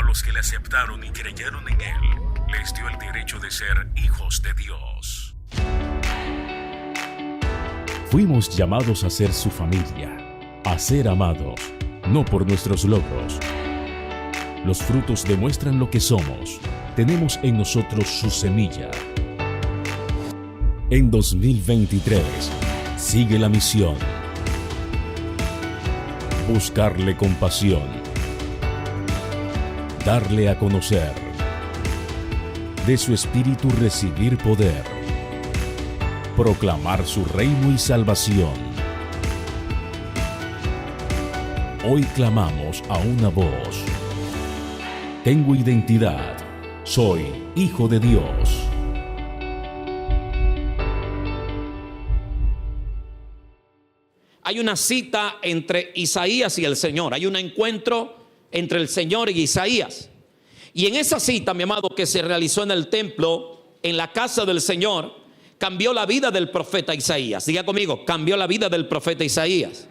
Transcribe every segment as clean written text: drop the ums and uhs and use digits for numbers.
los que le aceptaron y creyeron en Él, les dio el derecho de ser hijos de Dios. Fuimos llamados a ser su familia, a ser amados, no por nuestros logros. Los frutos demuestran lo que somos. Tenemos en nosotros su semilla. En 2023, sigue la misión. Buscarle compasión. Darle a conocer. De su espíritu recibir poder. Proclamar su reino y salvación. Hoy clamamos a una voz. Tengo identidad. Soy hijo de Dios. Hay una cita entre Isaías y el Señor. Hay un encuentro entre el Señor y Isaías. Y en esa cita, mi amado, que se realizó en el templo, en la casa del Señor, cambió la vida del profeta Isaías. Diga conmigo, cambió la vida del profeta Isaías.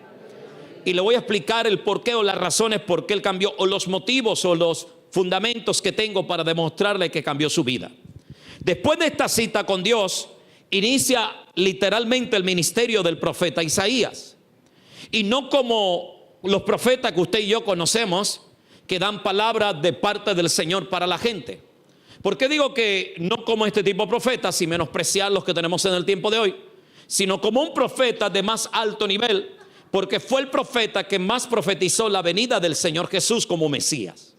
Y le voy a explicar el porqué o las razones por qué él cambió, o los motivos o los fundamentos que tengo para demostrarle que cambió su vida. Después de esta cita con Dios, inicia literalmente el ministerio del profeta Isaías. Y no como los profetas que usted y yo conocemos, que dan palabras de parte del Señor para la gente. ¿Por qué digo que no como este tipo de profetas, sin menospreciar los que tenemos en el tiempo de hoy, sino como un profeta de más alto nivel? Porque fue el profeta que más profetizó la venida del Señor Jesús como Mesías.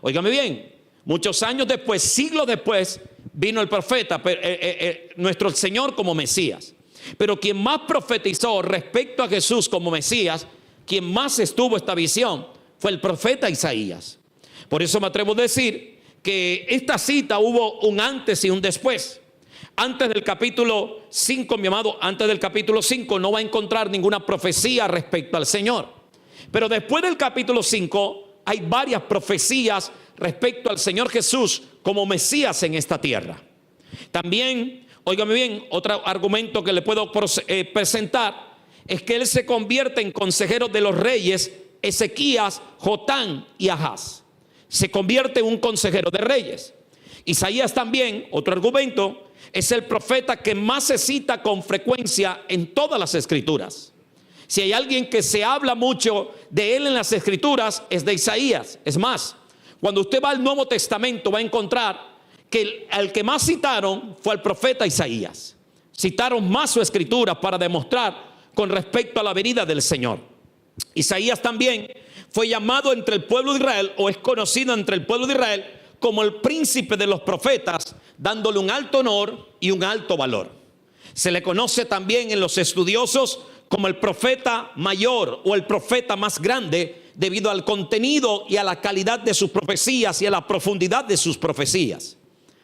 Óigame bien, muchos años después, siglos después, vino el profeta, nuestro Señor como Mesías. Pero quien más profetizó respecto a Jesús como Mesías, quien más estuvo esta visión, fue el profeta Isaías. Por eso me atrevo a decir que esta cita hubo un antes y un después. Antes del capítulo 5, mi amado, antes del capítulo 5 no va a encontrar ninguna profecía respecto al Señor. Pero después del capítulo 5 hay varias profecías respecto al Señor Jesús como Mesías en esta tierra. También, óigame bien, otro argumento que le puedo presentar es que Él se convierte en consejero de los reyes Ezequías, Jotán y Ahaz. Se convierte en un consejero de reyes. Isaías también, otro argumento, es el profeta que más se cita con frecuencia en todas las escrituras. Si hay alguien que se habla mucho de él en las escrituras, es de Isaías. Es más, cuando usted va al Nuevo Testamento va a encontrar que al que más citaron fue al profeta Isaías. Citaron más su escritura para demostrar con respecto a la venida del Señor. Isaías también fue llamado entre el pueblo de Israel, o es conocido entre el pueblo de Israel como el príncipe de los profetas, dándole un alto honor y un alto valor. Se le conoce también en los estudiosos como el profeta mayor o el profeta más grande, debido al contenido y a la calidad de sus profecías y a la profundidad de sus profecías.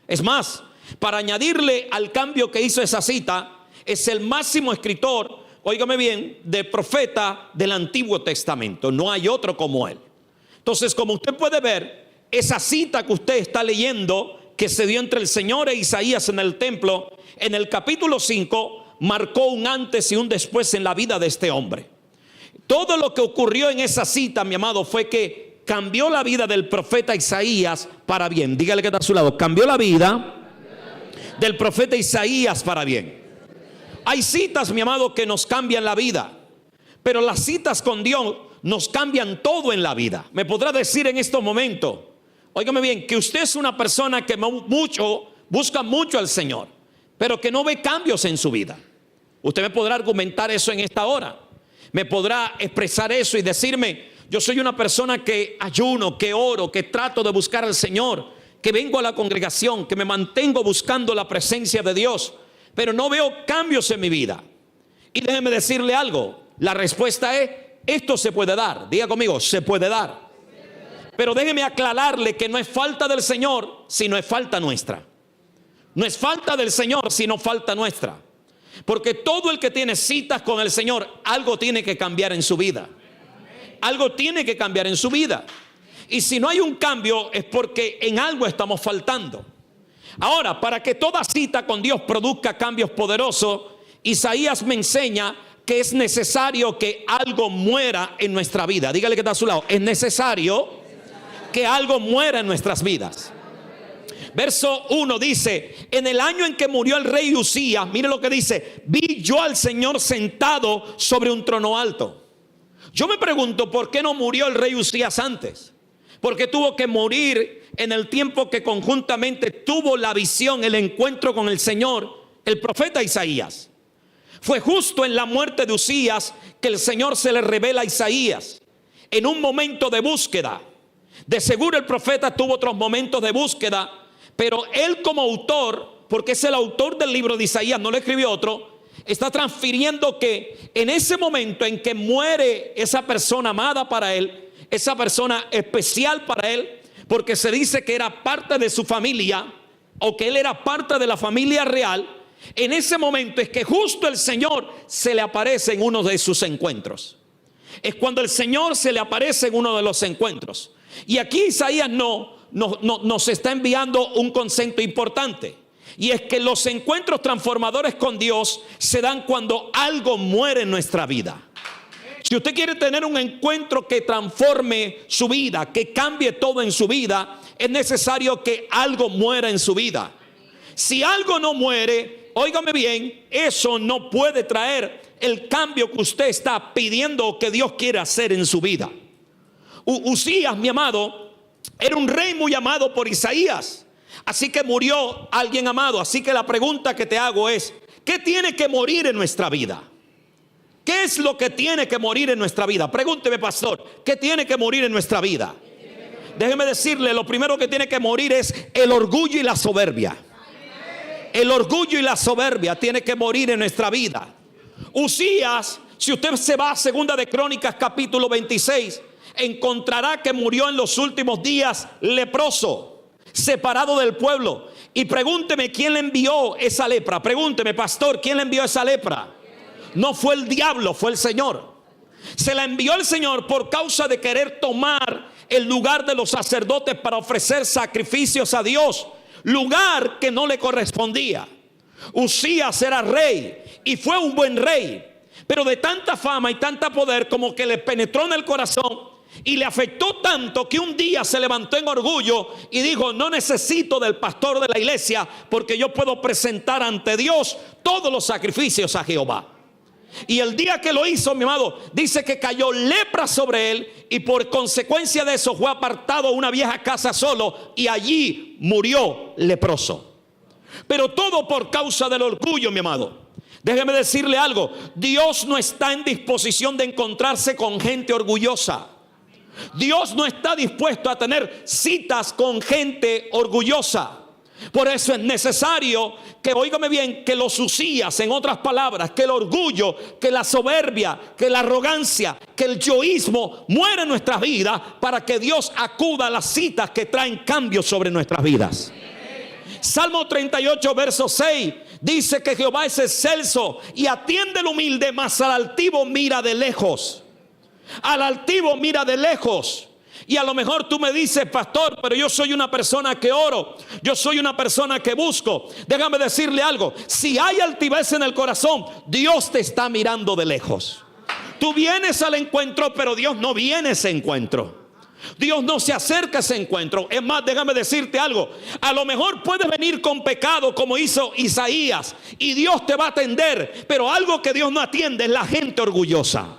Es más, para añadirle al cambio que hizo esa cita, es el máximo escritor, óigame bien, de profeta del Antiguo Testamento. No hay otro como él. Entonces, como usted puede ver, esa cita que usted está leyendo, que se dio entre el Señor e Isaías en el templo, en el capítulo 5, marcó un antes y un después en la vida de este hombre. Todo lo que ocurrió en esa cita, mi amado, fue que cambió la vida del profeta Isaías para bien. Dígale que está a su lado. Cambió la vida del profeta Isaías para bien. Hay citas, mi amado, que nos cambian la vida, pero las citas con Dios nos cambian todo en la vida. Me podrá decir en estos momentos, óigame bien, que usted es una persona que busca mucho al Señor, pero que no ve cambios en su vida. Usted me podrá argumentar eso en esta hora. Me podrá expresar eso y decirme, yo soy una persona que ayuno, que oro, que trato de buscar al Señor, que vengo a la congregación, que me mantengo buscando la presencia de Dios, pero no veo cambios en mi vida. Y déjeme decirle algo, la respuesta es, esto se puede dar. Diga conmigo, se puede dar. Pero déjeme aclararle que no es falta del Señor, sino es falta nuestra. No es falta del Señor, sino falta nuestra. Porque todo el que tiene citas con el Señor, algo tiene que cambiar en su vida. Algo tiene que cambiar en su vida. Y si no hay un cambio, es porque en algo estamos faltando. Ahora, para que toda cita con Dios produzca cambios poderosos, Isaías me enseña que es necesario que algo muera en nuestra vida. Dígale que está a su lado. Es necesario que algo muera en nuestras vidas. Verso 1 dice: en el año en que murió el rey Usías, mire lo que dice: vi yo al Señor sentado sobre un trono alto. Yo me pregunto, ¿por qué no murió el rey Usías antes? ¿Por qué tuvo que morir en el tiempo que conjuntamente tuvo la visión, el encuentro con el Señor, el profeta Isaías? Fue justo en la muerte de Usías que el Señor se le revela a Isaías, en un momento de búsqueda. De seguro el profeta tuvo otros momentos de búsqueda, pero él como autor, porque es el autor del libro de Isaías, no lo escribió otro, está transfiriendo que en ese momento en que muere esa persona amada para él, esa persona especial para él, porque se dice que era parte de su familia, o que él era parte de la familia real, en ese momento es que justo el Señor se le aparece en uno de sus encuentros. Es cuando el Señor se le aparece en uno de los encuentros. Y aquí Isaías nos está enviando un concepto importante, y es que los encuentros transformadores con Dios se dan cuando algo muere en nuestra vida. Si usted quiere tener un encuentro que transforme su vida, que cambie todo en su vida, es necesario que algo muera en su vida. Si algo no muere, óigame bien, eso no puede traer el cambio que usted está pidiendo o que Dios quiere hacer en su vida. Usías, mi amado, era un rey muy amado por Isaías. Así que murió alguien amado. Así que la pregunta que te hago es: ¿qué tiene que morir en nuestra vida? ¿Qué es lo que tiene que morir en nuestra vida? Pregúnteme, pastor, ¿qué tiene que morir en nuestra vida? Déjeme decirle, lo primero que tiene que morir es el orgullo y la soberbia. El orgullo y la soberbia tiene que morir en nuestra vida. Usías, si usted se va a Segunda de Crónicas capítulo 26, encontrará que murió en los últimos días leproso, separado del pueblo. Y pregúnteme, ¿quién le envió esa lepra? Pregúnteme, pastor, ¿quién le envió esa lepra? No fue el diablo, fue el Señor. Se la envió el Señor por causa de querer tomar el lugar de los sacerdotes para ofrecer sacrificios a Dios, lugar que no le correspondía. Usías era rey y fue un buen rey, pero de tanta fama y tanta poder como que le penetró en el corazón y le afectó tanto que un día se levantó en orgullo y dijo: no necesito del pastor de la iglesia, porque yo puedo presentar ante Dios todos los sacrificios a Jehová. Y el día que lo hizo, mi amado, dice que cayó lepra sobre él, y por consecuencia de eso fue apartado a una vieja casa solo, y allí murió leproso. Pero todo por causa del orgullo, mi amado. Déjeme decirle algo: Dios no está en disposición de encontrarse con gente orgullosa. Dios no está dispuesto a tener citas con gente orgullosa. Por eso es necesario que, óigame bien, que los Usías, en otras palabras, que el orgullo, que la soberbia, que la arrogancia, que el yoísmo muera en nuestras vidas, para que Dios acuda a las citas que traen cambios sobre nuestras vidas. Salmo 38 verso 6 dice que Jehová es excelso y atiende al humilde, mas al altivo mira de lejos. Al altivo mira de lejos. Y a lo mejor tú me dices: pastor, pero yo soy una persona que oro, yo soy una persona que busco. Déjame decirle algo: si hay altivez en el corazón, Dios te está mirando de lejos. Tú vienes al encuentro, pero Dios no viene a ese encuentro. Dios no se acerca a ese encuentro. Es más, déjame decirte algo: a lo mejor puedes venir con pecado como hizo Isaías, y Dios te va a atender, pero algo que Dios no atiende es la gente orgullosa.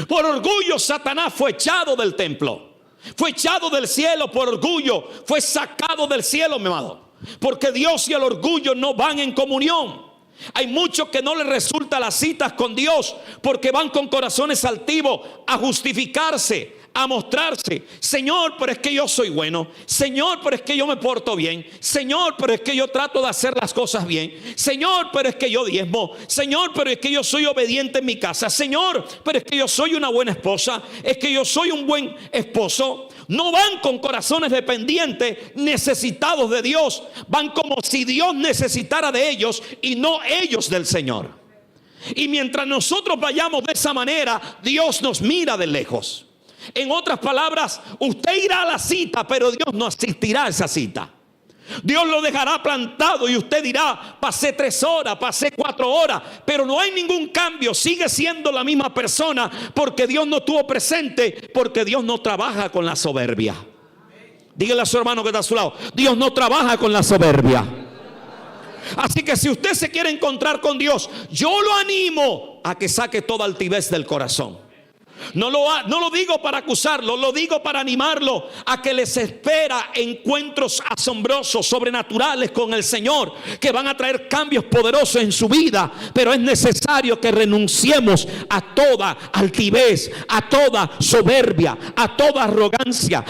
Por orgullo Satanás fue echado del templo, fue echado del cielo. Por orgullo fue sacado del cielo, mi amado, porque Dios y el orgullo no van en comunión. Hay muchos que no les resulta las citas con Dios porque van con corazones altivos a justificarse, a mostrarse: Señor, pero es que yo soy bueno. Señor, pero es que yo me porto bien. Señor, pero es que yo trato de hacer las cosas bien. Señor, pero es que yo diezmo. Señor, pero es que yo soy obediente en mi casa. Señor, pero es que yo soy una buena esposa. Es que yo soy un buen esposo. No van con corazones dependientes, necesitados de Dios. Van como si Dios necesitara de ellos y no ellos del Señor. Y mientras nosotros vayamos de esa manera, Dios nos mira de lejos. En otras palabras, usted irá a la cita, pero Dios no asistirá a esa cita. Dios lo dejará plantado y usted dirá: pasé 3 horas, pasé 4 horas, pero no hay ningún cambio. Sigue siendo la misma persona, porque Dios no estuvo presente, porque Dios no trabaja con la soberbia. Dígale a su hermano que está a su lado: Dios no trabaja con la soberbia. Así que si usted se quiere encontrar con Dios, yo lo animo a que saque toda altivez del corazón. No lo digo para acusarlo, lo digo para animarlo a que les espera encuentros asombrosos, sobrenaturales con el Señor, que van a traer cambios poderosos en su vida. Pero es necesario que renunciemos a toda altivez, a toda soberbia, a toda arrogancia,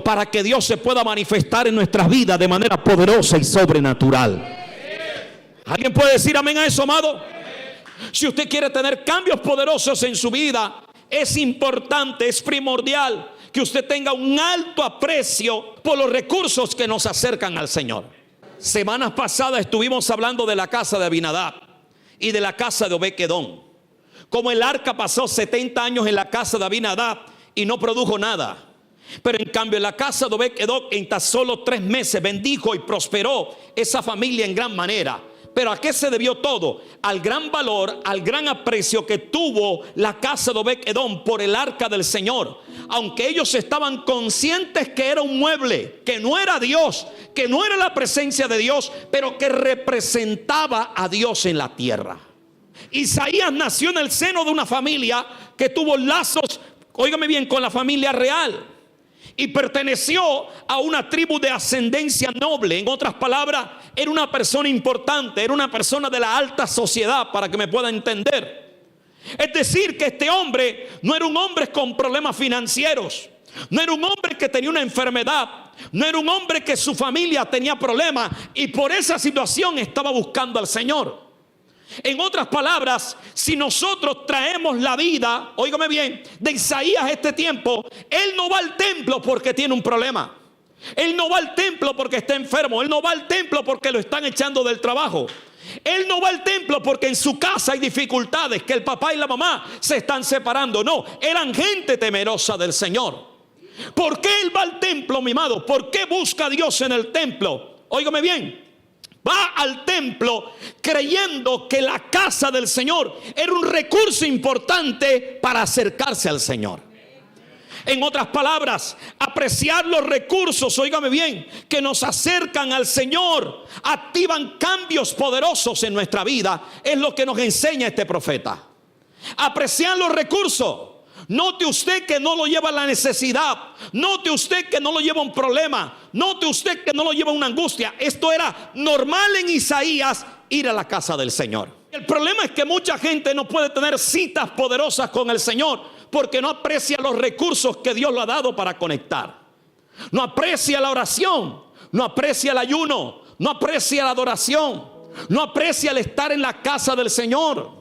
para que Dios se pueda manifestar en nuestras vidas de manera poderosa y sobrenatural. ¿Alguien puede decir amén a eso, amado? Si usted quiere tener cambios poderosos en su vida, es importante, es primordial que usted tenga un alto aprecio por los recursos que nos acercan al Señor. Semanas pasadas estuvimos hablando de la casa de Abinadab y de la casa de Obed-Edom. Como el arca pasó 70 años en la casa de Abinadab y no produjo nada. Pero en cambio en la casa de Obed-Edom, en tan solo 3 meses bendijo y prosperó esa familia en gran manera. Pero ¿a qué se debió todo? Al gran valor, al gran aprecio que tuvo la casa de Obed-Edom por el arca del Señor. Aunque ellos estaban conscientes que era un mueble, que no era Dios, que no era la presencia de Dios, pero que representaba a Dios en la tierra. Isaías nació en el seno de una familia que tuvo lazos, óigame bien, con la familia real. Y perteneció a una tribu de ascendencia noble. En otras palabras, era una persona importante, era una persona de la alta sociedad, para que me pueda entender. Es decir, que este hombre no era un hombre con problemas financieros, no era un hombre que tenía una enfermedad, no era un hombre que su familia tenía problemas y por esa situación estaba buscando al Señor. En otras palabras, si nosotros traemos la vida, óigame bien, de Isaías a este tiempo, él no va al templo porque tiene un problema. Él no va al templo porque está enfermo. Él no va al templo porque lo están echando del trabajo. Él no va al templo porque en su casa hay dificultades, que el papá y la mamá se están separando. No, eran gente temerosa del Señor. ¿Por qué él va al templo, mi amado? ¿Por qué busca a Dios en el templo? Óigame bien. Va al templo creyendo que la casa del Señor era un recurso importante para acercarse al Señor. En otras palabras, apreciar los recursos, óigame bien, que nos acercan al Señor, activan cambios poderosos en nuestra vida. Es lo que nos enseña este profeta. Apreciar los recursos. Note usted que no lo lleva a la necesidad. Note usted que no lo lleva a un problema. Note usted que no lo lleva a una angustia. Esto era normal en Isaías, ir a la casa del Señor. El problema es que mucha gente no puede tener citas poderosas con el Señor porque no aprecia los recursos que Dios le ha dado para conectar. No aprecia la oración, no aprecia el ayuno, no aprecia la adoración, no aprecia el estar en la casa del Señor.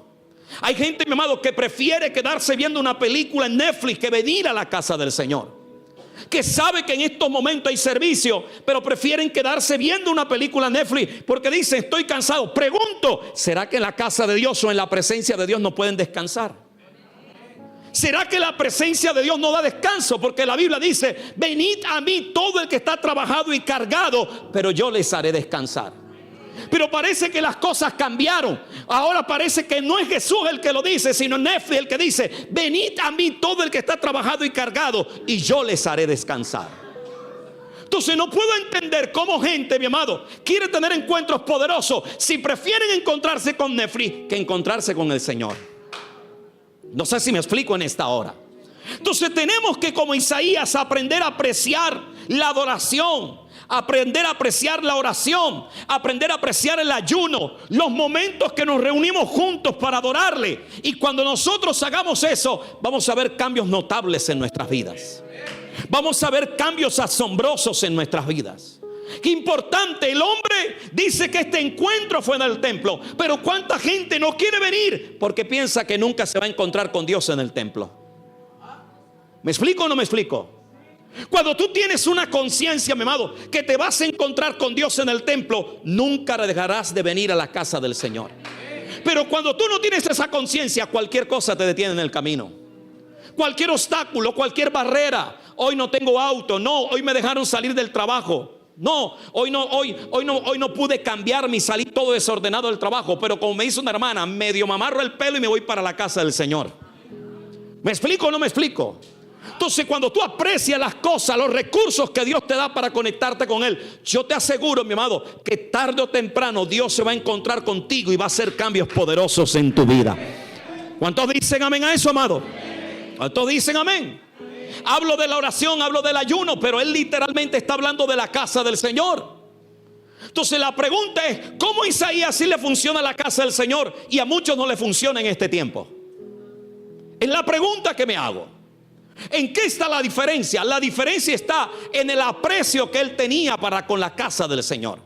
Hay gente, mi amado, que prefiere quedarse viendo una película en Netflix que venir a la casa del Señor. Que sabe que en estos momentos hay servicio, pero prefieren quedarse viendo una película en Netflix porque dicen: estoy cansado. Pregunto, ¿será que en la casa de Dios o en la presencia de Dios no pueden descansar? ¿Será que la presencia de Dios no da descanso? Porque la Biblia dice: venid a mí todo el que está trabajado y cargado, pero yo les haré descansar. Pero parece que las cosas cambiaron. Ahora parece que no es Jesús el que lo dice, sino Netflix el que dice: venid a mí todo el que está trabajado y cargado, y yo les haré descansar. Entonces no puedo entender cómo gente, mi amado, quiere tener encuentros poderosos si prefieren encontrarse con Netflix que encontrarse con el Señor. No sé si me explico en esta hora. Entonces tenemos que, como Isaías, aprender a apreciar la adoración, aprender a apreciar la oración, aprender a apreciar el ayuno, los momentos que nos reunimos juntos para adorarle. Y cuando nosotros hagamos eso, vamos a ver cambios notables en nuestras vidas. Vamos a ver cambios asombrosos en nuestras vidas. Qué importante. El hombre dice que este encuentro fue en el templo, pero cuánta gente no quiere venir porque piensa que nunca se va a encontrar con Dios en el templo. ¿Me explico o no me explico? Cuando tú tienes una conciencia, mi amado, que te vas a encontrar con Dios en el templo, nunca dejarás de venir a la casa del Señor. Pero cuando tú no tienes esa conciencia, cualquier cosa te detiene en el camino. Cualquier obstáculo, cualquier barrera. Hoy no tengo auto, no, hoy me dejaron salir del trabajo. No, hoy no pude cambiarme y salí todo desordenado del trabajo. Pero como me dice una hermana, medio me amarro el pelo y me voy para la casa del Señor. ¿Me explico o no me explico? Entonces, cuando tú aprecias las cosas, los recursos que Dios te da para conectarte con Él, yo te aseguro, mi amado, que tarde o temprano Dios se va a encontrar contigo y va a hacer cambios poderosos en tu vida. ¿Cuántos dicen amén a eso, amado? ¿Cuántos dicen amén? Hablo de la oración, hablo del ayuno, pero Él literalmente está hablando de la casa del Señor. Entonces la pregunta es, ¿cómo a Isaías sí le funciona la casa del Señor y a muchos no le funciona en este tiempo? Es la pregunta que me hago. ¿En qué está la diferencia? La diferencia está en el aprecio que él tenía para con la casa del Señor.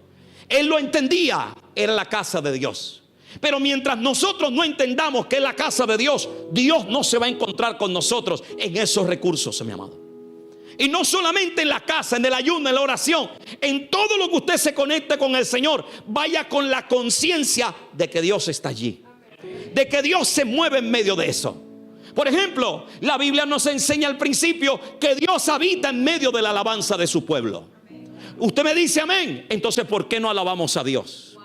Él lo entendía, era la casa de Dios. Pero mientras nosotros no entendamos que es la casa de Dios, Dios no se va a encontrar con nosotros en esos recursos, mi amado. Y no solamente en la casa, en el ayuno, en la oración, en todo lo que usted se conecte con el Señor, vaya con la conciencia de que Dios está allí, de que Dios se mueve en medio de eso. Por ejemplo, la Biblia nos enseña al principio que Dios habita en medio de la alabanza de su pueblo. Usted me dice amén. Entonces, ¿por qué no alabamos a Dios?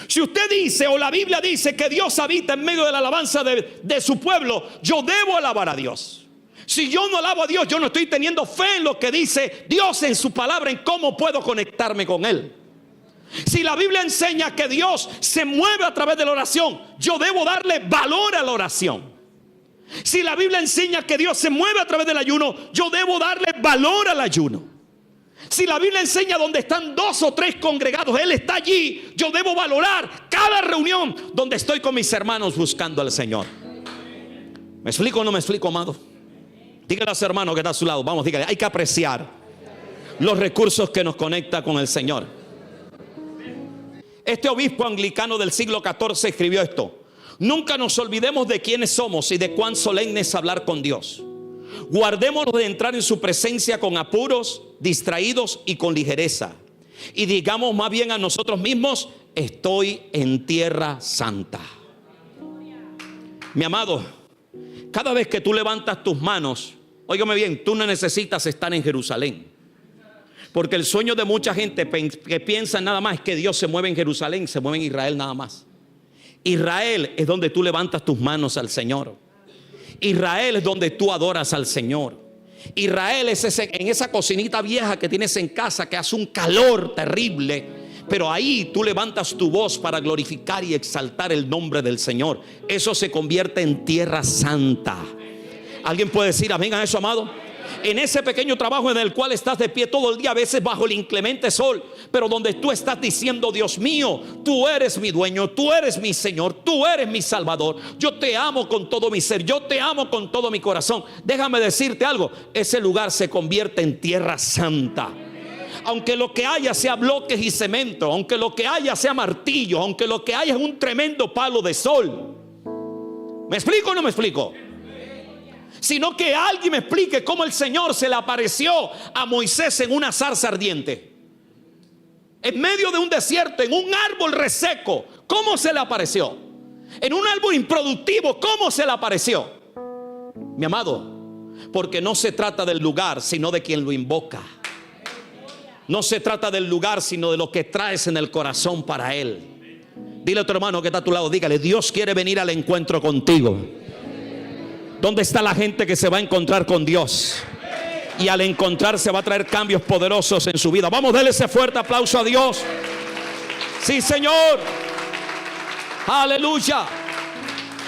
Si usted dice, o la Biblia dice, que Dios habita en medio de la alabanza de su pueblo, yo debo alabar a Dios. Si yo no alabo a Dios, yo no estoy teniendo fe en lo que dice Dios en su palabra, en cómo puedo conectarme con Él. Si la Biblia enseña que Dios se mueve a través de la oración, yo debo darle valor a la oración. Si la Biblia enseña que Dios se mueve a través del ayuno, yo debo darle valor al ayuno. Si la Biblia enseña donde están 2 o 3 congregados, Él está allí, yo debo valorar cada reunión donde estoy con mis hermanos buscando al Señor. ¿Me explico o no me explico, amado? Dígale a su hermano que está a su lado, vamos, dígale, hay que apreciar los recursos que nos conectan con el Señor. Este obispo anglicano del siglo XIV escribió esto: nunca nos olvidemos de quiénes somos y de cuán solemne es hablar con Dios. Guardémonos de entrar en su presencia con apuros, distraídos y con ligereza. Y digamos más bien a nosotros mismos: estoy en tierra santa. Mi amado, cada vez que tú levantas tus manos, óigame bien, tú no necesitas estar en Jerusalén. Porque el sueño de mucha gente que piensa nada más es que Dios se mueve en Jerusalén, se mueve en Israel nada más. Israel es donde tú levantas tus manos al Señor. Israel es donde tú adoras al Señor. Israel es en esa cocinita vieja que tienes en casa, que hace un calor terrible, pero ahí tú levantas tu voz para glorificar y exaltar el nombre del Señor. Eso se convierte en tierra santa. ¿Alguien puede decir amén a eso, amado? En ese pequeño trabajo en el cual estás de pie todo el día, a veces bajo el inclemente sol, pero donde tú estás diciendo: Dios mío, tú eres mi dueño, tú eres mi Señor, tú eres mi Salvador, yo te amo con todo mi ser, yo te amo con todo mi corazón. Déjame decirte algo, ese lugar se convierte en tierra santa. Aunque lo que haya sea bloques y cemento, aunque lo que haya sea martillo, aunque lo que haya es un tremendo palo de sol. ¿Me explico o no me explico? Sino que alguien me explique cómo el Señor se le apareció a Moisés en una zarza ardiente, en medio de un desierto, en un árbol reseco. ¿Cómo se le apareció? En un árbol improductivo, ¿cómo se le apareció? Mi amado, porque no se trata del lugar, sino de quien lo invoca. No se trata del lugar, sino de lo que traes en el corazón para Él. Dile a tu hermano que está a tu lado, dígale: Dios quiere venir al encuentro contigo. ¿Dónde está la gente que se va a encontrar con Dios? Y al encontrarse va a traer cambios poderosos en su vida. Vamos, denle ese fuerte aplauso a Dios. Sí, Señor. Aleluya.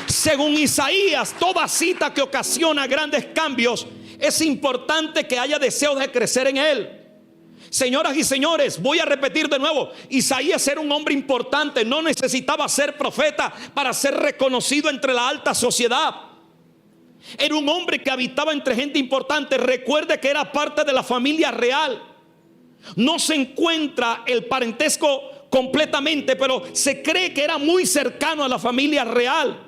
Según Isaías, toda cita que ocasiona grandes cambios, es importante que haya deseos de crecer en él. Señoras y señores, voy a repetir de nuevo: Isaías era un hombre importante. No necesitaba ser profeta para ser reconocido entre la alta sociedad. Era un hombre que habitaba entre gente importante. Recuerde que era parte de la familia real. No se encuentra el parentesco completamente, pero se cree que era muy cercano a la familia real.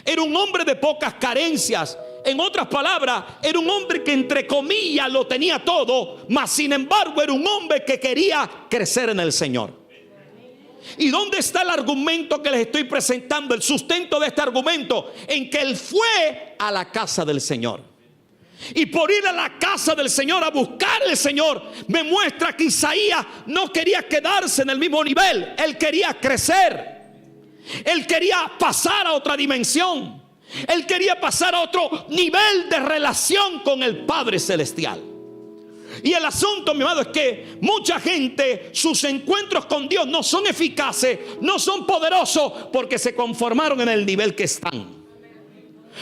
Era un hombre de pocas carencias. En otras palabras, era un hombre que entre comillas lo tenía todo, mas sin embargo era un hombre que quería crecer en el Señor. ¿Y dónde está el argumento que les estoy presentando? El sustento de este argumento: en que él fue a la casa del Señor. Y por ir a la casa del Señor, a buscar al Señor, me muestra que Isaías no quería quedarse en el mismo nivel. Él quería crecer. Él quería pasar a otra dimensión. Él quería pasar a otro nivel de relación con el Padre Celestial. Y el asunto, mi amado, es que mucha gente, sus encuentros con Dios no son eficaces, no son poderosos, porque se conformaron en el nivel que están.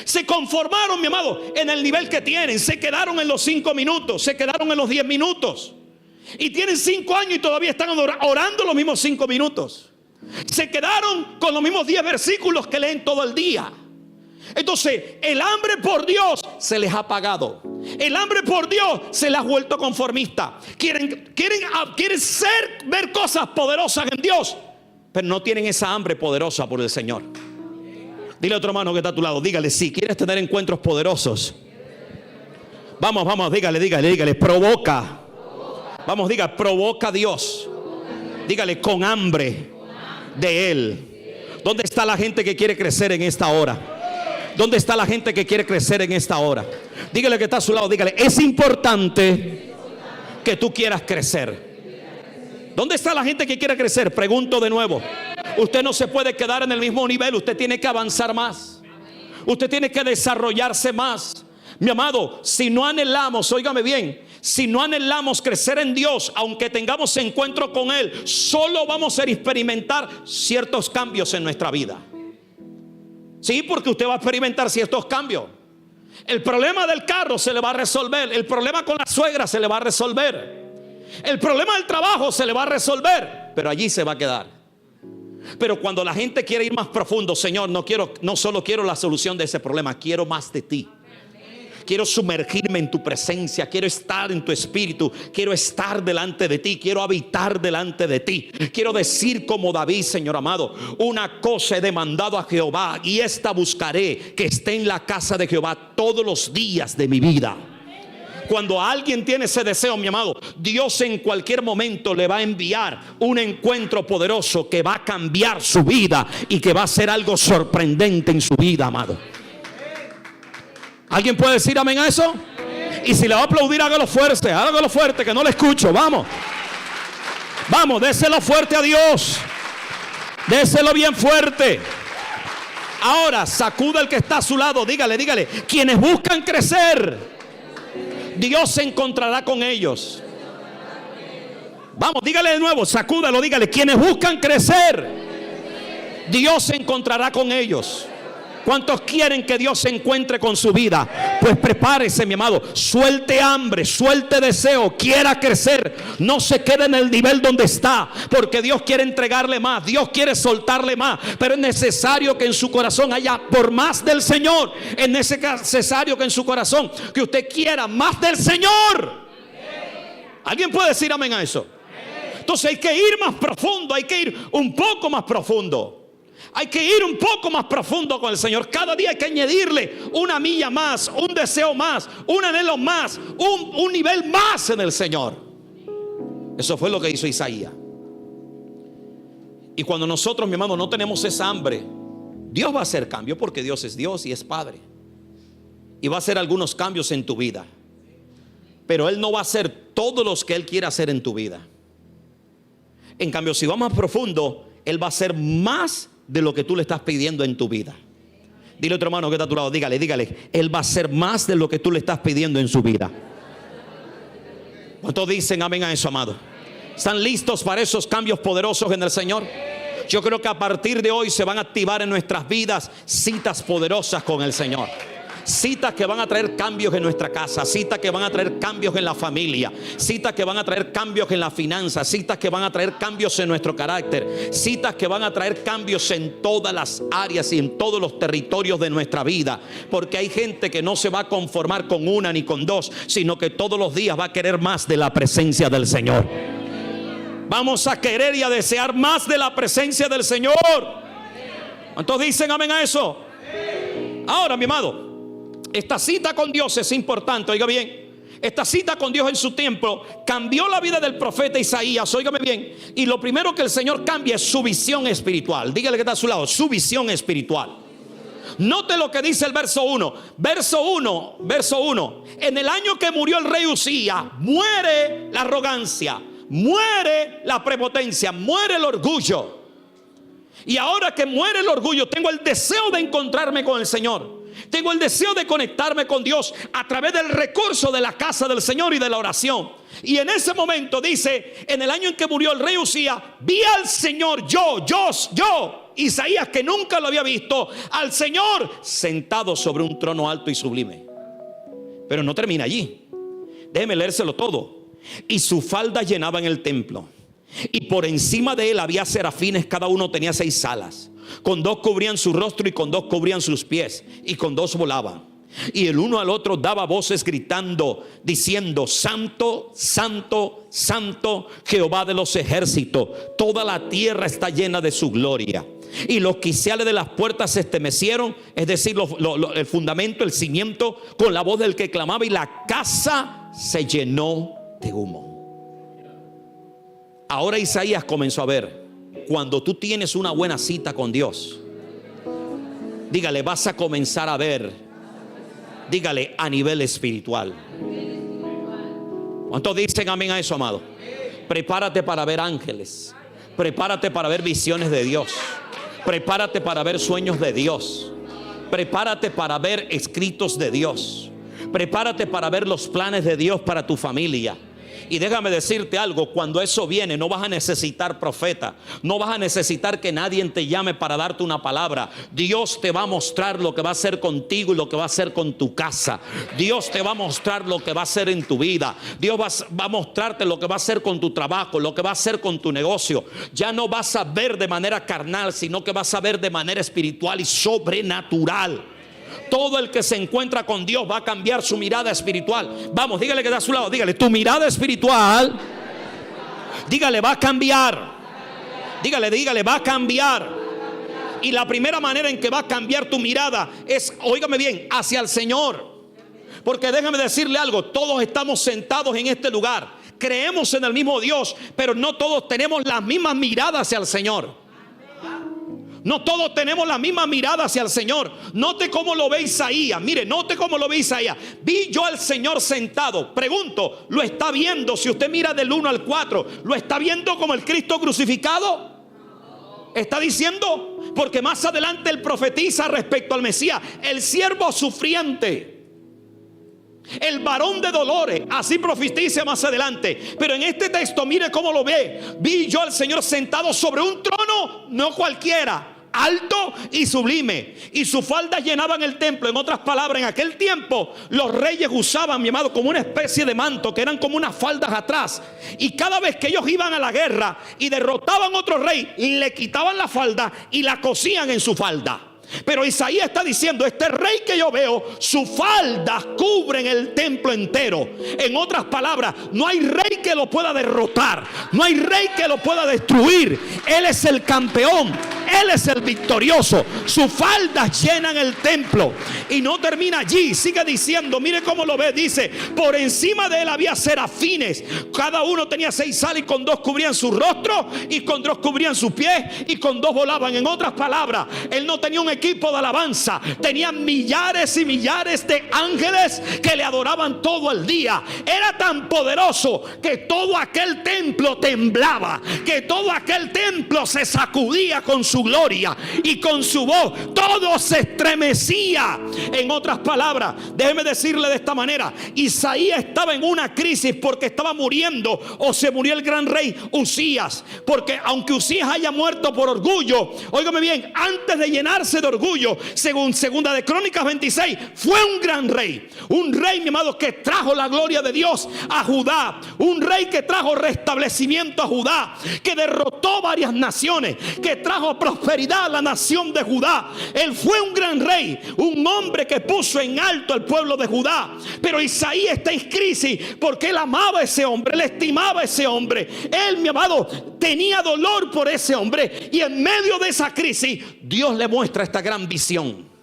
Se conformaron, mi amado, en el nivel que tienen. Se quedaron en los 5 minutos, se quedaron en los 10 minutos. Y tienen 5 años y todavía están orando los mismos 5 minutos. Se quedaron con los mismos 10 versículos que leen todo el día. Entonces el hambre por Dios se les ha apagado. El hambre por Dios se les ha vuelto conformista. Quieren ver cosas poderosas en Dios, pero no tienen esa hambre poderosa por el Señor. Dile a otro hermano que está a tu lado, dígale, si quieres tener encuentros poderosos, vamos, dígale, provoca. Vamos, diga, provoca a Dios. Dígale, con hambre de Él. ¿Dónde está la gente que quiere crecer en esta hora? ¿Dónde está la gente que quiere crecer en esta hora? Dígale que está a su lado, dígale, es importante que tú quieras crecer. ¿Dónde está la gente que quiere crecer? Pregunto de nuevo. Usted no se puede quedar en el mismo nivel, usted tiene que avanzar más. Usted tiene que desarrollarse más. Mi amado, si no anhelamos, óigame bien, si no anhelamos crecer en Dios, aunque tengamos encuentro con Él, solo vamos a experimentar ciertos cambios en nuestra vida. Sí, porque usted va a experimentar ciertos cambios. El problema del carro se le va a resolver. El problema con la suegra se le va a resolver. El problema del trabajo se le va a resolver, pero allí se va a quedar. Pero cuando la gente quiere ir más profundo, Señor, no solo quiero la solución de ese problema, quiero más de ti. Quiero sumergirme en tu presencia, quiero estar en tu espíritu, quiero estar delante de ti, quiero habitar delante de ti. Quiero decir como David, Señor amado, una cosa he demandado a Jehová y esta buscaré, que esté en la casa de Jehová todos los días de mi vida. Cuando alguien tiene ese deseo, mi amado, Dios en cualquier momento le va a enviar un encuentro poderoso que va a cambiar su vida y que va a ser algo sorprendente en su vida, amado. ¿Alguien puede decir amén a eso? Y si le va a aplaudir, hágalo fuerte, que no le escucho. Vamos, déselo fuerte a Dios. Déselo bien fuerte. Ahora sacuda al que está a su lado, dígale, quienes buscan crecer, Dios se encontrará con ellos. Vamos, dígale de nuevo, sacúdalo, dígale, quienes buscan crecer, Dios se encontrará con ellos. ¿Cuántos quieren que Dios se encuentre con su vida? Pues prepárese, mi amado, suelte hambre, suelte deseo, quiera crecer, no se quede en el nivel donde está, porque Dios quiere entregarle más, Dios quiere soltarle más, pero es necesario que en su corazón haya por más del Señor. Es necesario que en su corazón que usted quiera más del Señor. ¿Alguien puede decir amén a eso? Entonces hay que ir más profundo, hay que ir un poco más profundo. Hay que ir un poco más profundo con el Señor. Cada día hay que añadirle una milla más, un deseo más, un anhelo más, un nivel más en el Señor. Eso fue lo que hizo Isaías. Y cuando nosotros, mi hermano, no tenemos esa hambre, Dios va a hacer cambios, porque Dios es Dios y es Padre. Y va a hacer algunos cambios en tu vida. Pero Él no va a hacer todos los que Él quiere hacer en tu vida. En cambio, si va más profundo, Él va a hacer más de lo que tú le estás pidiendo en tu vida. Dile a otro hermano que está a tu lado, dígale, Él va a hacer más de lo que tú le estás pidiendo en su vida. ¿Cuántos dicen amén a eso, amado? ¿Están listos para esos cambios poderosos en el Señor? Yo creo que a partir de hoy se van a activar en nuestras vidas citas poderosas con el Señor. Citas que van a traer cambios en nuestra casa, citas que van a traer cambios en la familia, citas que van a traer cambios en la finanza, citas que van a traer cambios en nuestro carácter, citas que van a traer cambios en todas las áreas y en todos los territorios de nuestra vida. Porque hay gente que no se va a conformar con una ni con dos, sino que todos los días va a querer más de la presencia del Señor. Vamos a querer y a desear más de la presencia del Señor. ¿Cuántos dicen amén a eso? Ahora, mi amado, esta cita con Dios es importante, oiga bien. Esta cita con Dios en su tiempo cambió la vida del profeta Isaías, óigame bien. Y lo primero que el Señor cambia es su visión espiritual. Dígale que está a su lado, su visión espiritual. Note lo que dice el verso 1. Verso 1. En el año que murió el rey Usías, muere la arrogancia, muere la prepotencia, muere el orgullo. Y ahora que muere el orgullo, tengo el deseo de encontrarme con el Señor. Tengo el deseo de conectarme con Dios a través del recurso de la casa del Señor y de la oración. Y en ese momento dice, en el año en que murió el rey Usías, vi al Señor, yo, Isaías, que nunca lo había visto, al Señor sentado sobre un trono alto y sublime. Pero no termina allí. Déjeme leérselo todo. Y su falda llenaba en el templo, y por encima de él había serafines, cada uno tenía 6 alas. Con 2 cubrían su rostro y con 2 cubrían sus pies, y con 2 volaban. Y el uno al otro daba voces gritando, diciendo: Santo, Santo, Santo, Jehová de los ejércitos, toda la tierra está llena de su gloria. Y los quiciales de las puertas se estremecieron, es decir, el fundamento, el cimiento, con la voz del que clamaba, y la casa se llenó de humo. Ahora Isaías comenzó a ver, cuando tú tienes una buena cita con Dios, dígale, vas a comenzar a ver, dígale, a nivel espiritual. ¿Cuántos dicen amén a eso, amado? Prepárate para ver ángeles, prepárate para ver visiones de Dios, prepárate para ver sueños de Dios, prepárate para ver escritos de Dios, prepárate para ver los planes de Dios para tu familia. Y déjame decirte algo, cuando eso viene no vas a necesitar profeta, no vas a necesitar que nadie te llame para darte una palabra. Dios te va a mostrar lo que va a hacer contigo y lo que va a hacer con tu casa. Dios te va a mostrar lo que va a hacer en tu vida. Dios va a mostrarte lo que va a hacer con tu trabajo, lo que va a hacer con tu negocio. Ya no vas a ver de manera carnal, sino que vas a ver de manera espiritual y sobrenatural. Todo el que se encuentra con Dios va a cambiar su mirada espiritual. Vamos, dígale que está a su lado, dígale, tu mirada espiritual, dígale, va a cambiar. Dígale, va a cambiar. Y la primera manera en que va a cambiar tu mirada es, óigame bien, hacia el Señor. Porque déjame decirle algo, todos estamos sentados en este lugar, creemos en el mismo Dios, pero no todos tenemos las mismas miradas hacia el Señor. No todos tenemos la misma mirada hacia el Señor. Note cómo lo ve Isaías. Mire, note cómo lo ve Isaías. Vi yo al Señor sentado. Pregunto, ¿lo está viendo? Si usted mira del 1 al 4, ¿lo está viendo como el Cristo crucificado? Está diciendo, porque más adelante él profetiza respecto al Mesías, el siervo sufriente, el varón de dolores, así profetiza más adelante. Pero en este texto, mire cómo lo ve. Vi yo al Señor sentado sobre un trono, no cualquiera, alto y sublime, y sus faldas llenaban el templo. En otras palabras, en aquel tiempo los reyes usaban, mi amado, como una especie de manto, que eran como unas faldas atrás, y cada vez que ellos iban a la guerra y derrotaban a otro rey, le quitaban la falda y la cosían en su falda. Pero Isaías está diciendo, este rey que yo veo, sus faldas cubren el templo entero. En otras palabras, no hay rey que lo pueda derrotar, no hay rey que lo pueda destruir. Él es el campeón, él es el victorioso. Sus faldas llenan el templo. Y no termina allí, sigue diciendo, mire cómo lo ve, dice, por encima de él había serafines, cada uno tenía 6 alas, y con 2 cubrían su rostro, y con 2 cubrían sus pies, y con 2 volaban. En otras palabras, él no tenía un equipo de alabanza, tenía millares y millares de ángeles que le adoraban todo el día. Era tan poderoso que todo aquel templo temblaba, que todo aquel templo se sacudía con su gloria y con su voz, todo se estremecía. En otras palabras, déjeme decirle de esta manera, Isaías estaba en una crisis porque estaba muriendo, o se murió el gran rey Usías. Porque aunque Usías haya muerto por orgullo, óigame bien, antes de llenarse de orgullo, según segunda de Crónicas 26, fue un gran rey, un rey, mi amado, que trajo la gloria de Dios a Judá, un rey que trajo restablecimiento a Judá, que derrotó varias naciones, que trajo prosperidad a la nación de Judá. Él fue un gran rey, un hombre que puso en alto al pueblo de Judá. Pero Isaías está en crisis porque él amaba a ese hombre, él estimaba a ese hombre, él, mi amado, tenía dolor por ese hombre. Y en medio de esa crisis, Dios le muestra esta gran visión.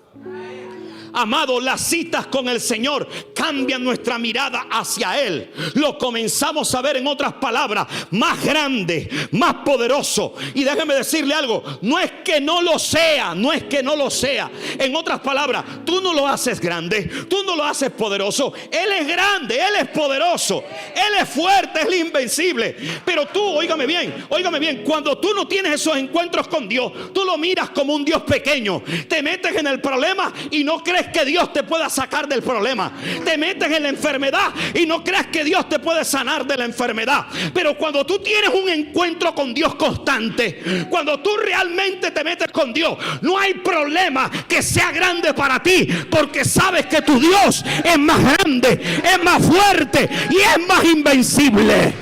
Amado, las citas con el Señor cambia nuestra mirada hacia Él, lo comenzamos a ver, en otras palabras, más grande, más poderoso. Y déjeme decirle algo, no es que no lo sea, no es que no lo sea. En otras palabras, tú no lo haces grande, tú no lo haces poderoso. Él es grande, Él es poderoso, Él es fuerte, Él es invencible. Pero tú, óigame bien, cuando tú no tienes esos encuentros con Dios, tú lo miras como un Dios pequeño. Te metes en el problema y no crees que Dios te pueda sacar del problema. Te metes en la enfermedad y no crees que Dios te puede sanar de la enfermedad. Pero cuando tú tienes un encuentro con Dios constante, cuando tú realmente te metes con Dios, no hay problema que sea grande para ti, porque sabes que tu Dios es más grande, es más fuerte y es más invencible.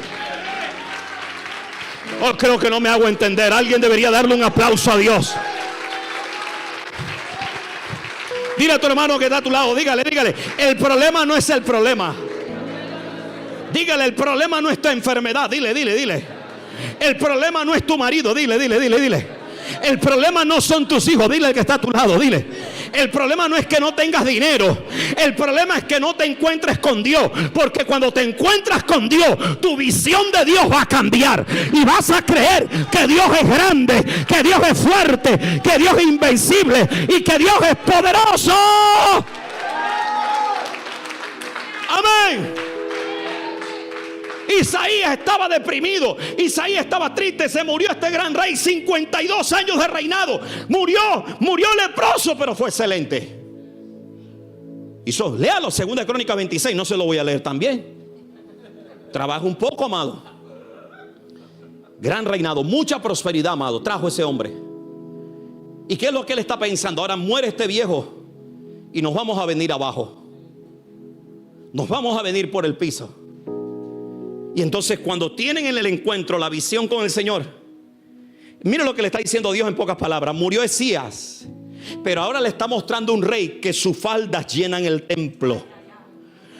Oh, creo que no me hago entender. Alguien debería darle un aplauso a Dios. Dile a tu hermano que está a tu lado, dígale, el problema no es el problema. Dígale, el problema no es tu enfermedad. Dile. El problema no es tu marido. Dile. El problema no son tus hijos. Dile al que está a tu lado, dile. El problema no es que no tengas dinero. El problema es que no te encuentres con Dios. Porque cuando te encuentras con Dios, tu visión de Dios va a cambiar. Y vas a creer que Dios es grande, que Dios es fuerte, que Dios es invencible y que Dios es poderoso. Amén. Isaías estaba deprimido, Isaías estaba triste, se murió este gran rey, 52 años de reinado, murió leproso, pero fue excelente. Léalo, 2 Crónicas 26, no se lo voy a leer también. Trabaja un poco, amado. Gran reinado, mucha prosperidad, amado, trajo ese hombre. ¿Y qué es lo que él está pensando? Ahora muere este viejo y nos vamos a venir abajo. Nos vamos a venir por el piso. Y entonces cuando tienen en el encuentro la visión con el Señor, mira lo que le está diciendo Dios en pocas palabras. Murió Esías, pero ahora le está mostrando un rey que sus faldas llenan el templo.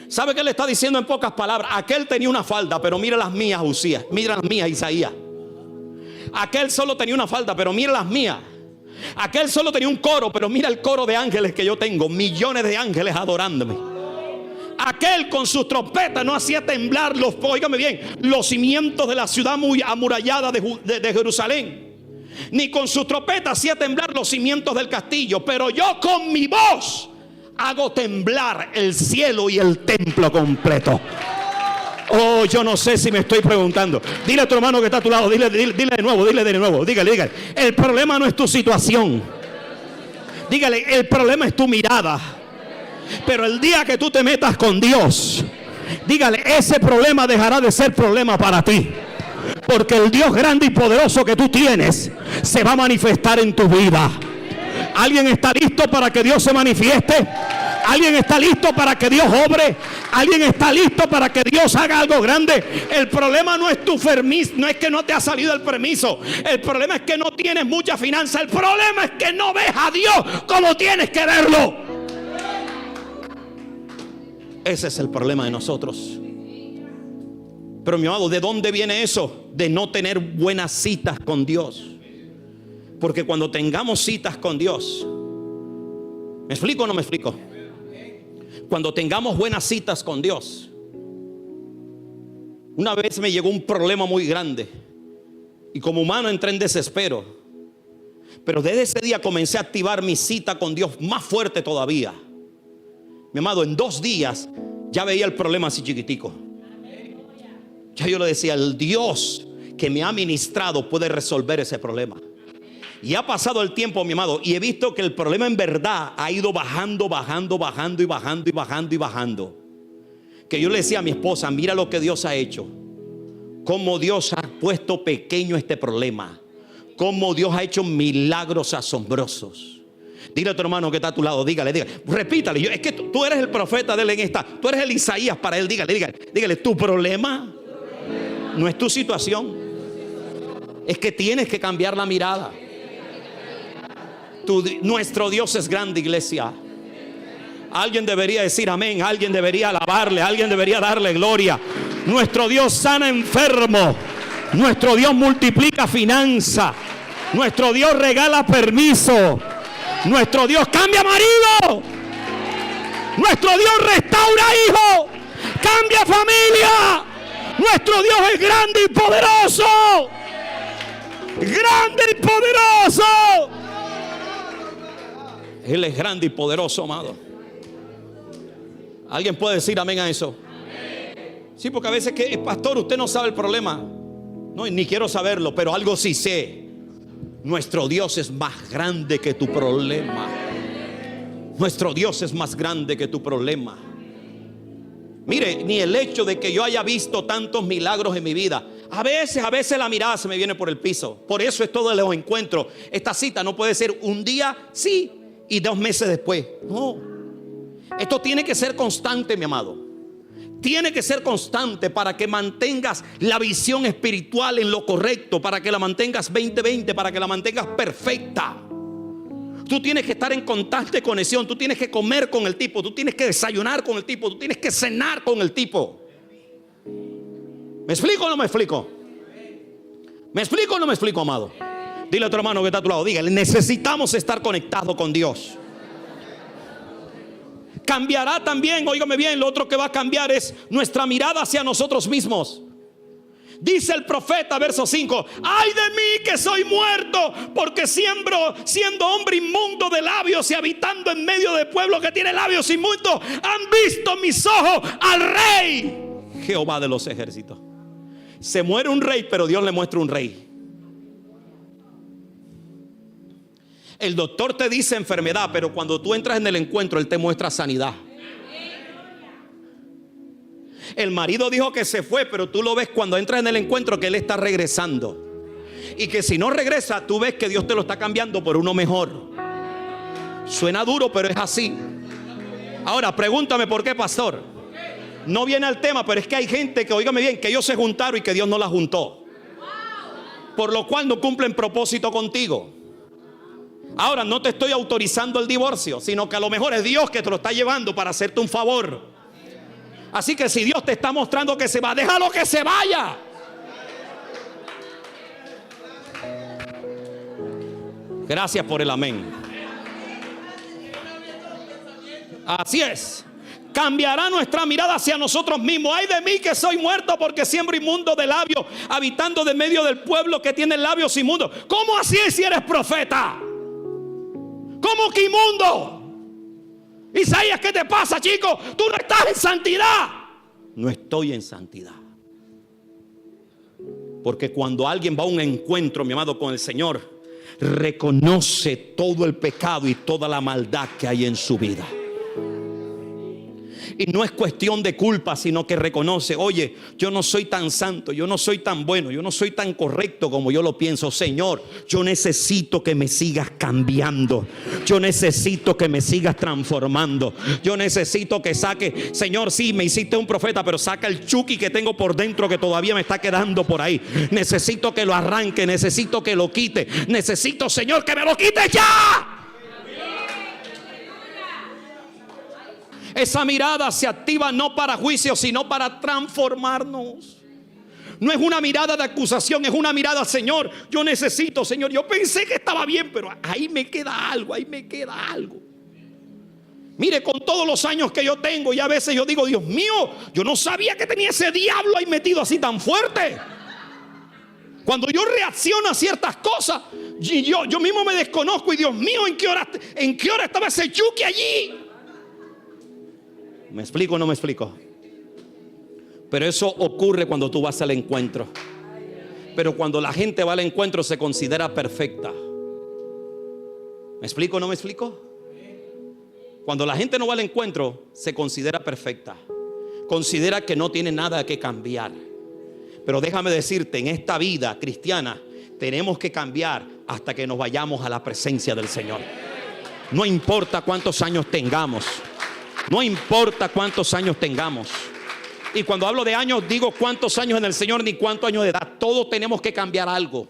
¿Sabe qué le está diciendo en pocas palabras? Aquel tenía una falda, pero mira las mías, Usías. Mira las mías, Isaías. Aquel solo tenía una falda, pero mira las mías. Aquel solo tenía un coro, pero mira el coro de ángeles que yo tengo. Millones de ángeles adorándome. Aquel con sus trompetas no hacía temblar los cimientos de la ciudad muy amurallada de Jerusalén. Ni con sus trompetas hacía temblar los cimientos del castillo. Pero yo con mi voz hago temblar el cielo y el templo completo. Oh, yo no sé si me estoy preguntando. Dile a tu hermano que está a tu lado, dile de nuevo. Dígale. El problema no es tu situación. Dígale, el problema es tu mirada. Pero el día que tú te metas con Dios, dígale, ese problema dejará de ser problema para ti. Porque el Dios grande y poderoso que tú tienes se va a manifestar en tu vida. ¿Alguien está listo para que Dios se manifieste? ¿Alguien está listo para que Dios obre? ¿Alguien está listo para que Dios haga algo grande? El problema no es tu permiso, no es que no te ha salido el permiso. El problema es que no tienes mucha finanza. El problema es que no ves a Dios como tienes que verlo. Ese es el problema de nosotros. Pero mi amado, ¿de dónde viene eso? De no tener buenas citas con Dios. Porque cuando tengamos citas con Dios, ¿me explico o no me explico? Cuando tengamos buenas citas con Dios. Una vez me llegó un problema muy grande y como humano entré en desespero. Pero desde ese día comencé a activar mi cita con Dios más fuerte todavía. Mi amado, en 2 días ya veía el problema así chiquitico. Ya yo le decía, el Dios que me ha ministrado puede resolver ese problema. Y ha pasado el tiempo, mi amado, y he visto que el problema en verdad ha ido bajando. Que yo le decía a mi esposa, mira lo que Dios ha hecho. Cómo Dios ha puesto pequeño este problema. Cómo Dios ha hecho milagros asombrosos. Dile a tu hermano que está a tu lado, dígale, repítale. Es que tú eres el profeta de él en esta. Tú eres el Isaías para él. Dígale, tu problema no es tu situación. Es que tienes que cambiar la mirada. Nuestro Dios es grande, iglesia. Alguien debería decir amén. Alguien debería alabarle. Alguien debería darle gloria. Nuestro Dios sana enfermo. Nuestro Dios multiplica finanza. Nuestro Dios regala permiso. Nuestro Dios cambia marido. Nuestro Dios restaura hijos, cambia familia. Nuestro Dios es grande y poderoso. Grande y poderoso. Él es grande y poderoso, amado. ¿Alguien puede decir amén a eso? Sí, porque a veces que, pastor, usted no sabe el problema. No, ni quiero saberlo, pero algo sí sé. Nuestro Dios es más grande que tu problema. Nuestro Dios es más grande que tu problema. Mire, ni el hecho de que yo haya visto tantos milagros en mi vida, a veces la mirada se me viene por el piso. Por eso es todo de los encuentros. Esta cita no puede ser un día sí y 2 meses después. No, esto tiene que ser constante, mi amado. Tiene que ser constante para que mantengas la visión espiritual en lo correcto, para que la mantengas 20-20, para que la mantengas perfecta. Tú tienes que estar en constante conexión. Tú tienes que comer con el tipo. Tú tienes que desayunar con el tipo. Tú tienes que cenar con el tipo. ¿Me explico o no me explico? ¿Me explico o no me explico, amado? Dile a tu hermano que está a tu lado. Dígale, necesitamos estar conectados con Dios. Cambiará también, óigame bien, lo otro que va a cambiar es nuestra mirada hacia nosotros mismos. Dice el profeta, verso 5: ay de mí que soy muerto, porque siendo hombre inmundo de labios y habitando en medio de pueblo que tiene labios inmundos, han visto mis ojos al rey, Jehová de los ejércitos. Se muere un rey, pero Dios le muestra un rey. El doctor te dice enfermedad, pero cuando tú entras en el encuentro, Él te muestra sanidad. El marido dijo que se fue, pero tú lo ves cuando entras en el encuentro que Él está regresando. Y que si no regresa, tú ves que Dios te lo está cambiando por uno mejor. Suena duro, pero es así. Ahora, pregúntame por qué, pastor. No viene al tema, pero es que hay gente que, óigame bien, que ellos se juntaron y que Dios no la juntó. Por lo cual no cumplen propósito contigo. Ahora, no te estoy autorizando el divorcio, sino que a lo mejor es Dios que te lo está llevando para hacerte un favor. Así que si Dios te está mostrando que se va, déjalo que se vaya. Gracias por el amén. Así es. Cambiará nuestra mirada hacia nosotros mismos. Ay de mí que soy muerto, porque siembro inmundo de labios, habitando de medio del pueblo que tiene labios inmundos. ¿Cómo así es si eres profeta? ¿Cómo que inmundo? Isaías, ¿qué te pasa, chico? Tú no estás en santidad. No estoy en santidad. Porque cuando alguien va a un encuentro, mi amado, con el Señor, reconoce todo el pecado y toda la maldad que hay en su vida. Y no es cuestión de culpa, sino que reconoce: oye, yo no soy tan santo, yo no soy tan bueno, yo no soy tan correcto como yo lo pienso. Señor, yo necesito que me sigas cambiando. Yo necesito que me sigas transformando. Yo necesito que saque, Señor, sí, me hiciste un profeta, pero saca el chuki que tengo por dentro que todavía me está quedando por ahí. Necesito que lo arranque, necesito que lo quite. Necesito, Señor, que me lo quite ya. Esa mirada se activa no para juicio, sino para transformarnos. No es una mirada de acusación, es una mirada: Señor, yo necesito, Señor, yo pensé que estaba bien, pero ahí me queda algo, ahí me queda algo. Mire, con todos los años que yo tengo, y a veces yo digo: Dios mío, yo no sabía que tenía ese diablo ahí metido así tan fuerte. Cuando yo reacciono a ciertas cosas, yo mismo me desconozco y Dios mío, ¿en qué hora estaba ese yuki allí? ¿Me explico o no me explico? Pero eso ocurre cuando tú vas al encuentro. Pero cuando la gente va al encuentro se considera perfecta. ¿Me explico o no me explico? Cuando la gente no va al encuentro se considera perfecta. Considera que no tiene nada que cambiar. Pero déjame decirte, en esta vida cristiana tenemos que cambiar hasta que nos vayamos a la presencia del Señor. No importa cuántos años tengamos. No importa cuántos años tengamos. Y cuando hablo de años, digo cuántos años en el Señor, ni cuántos años de edad. Todos tenemos que cambiar algo.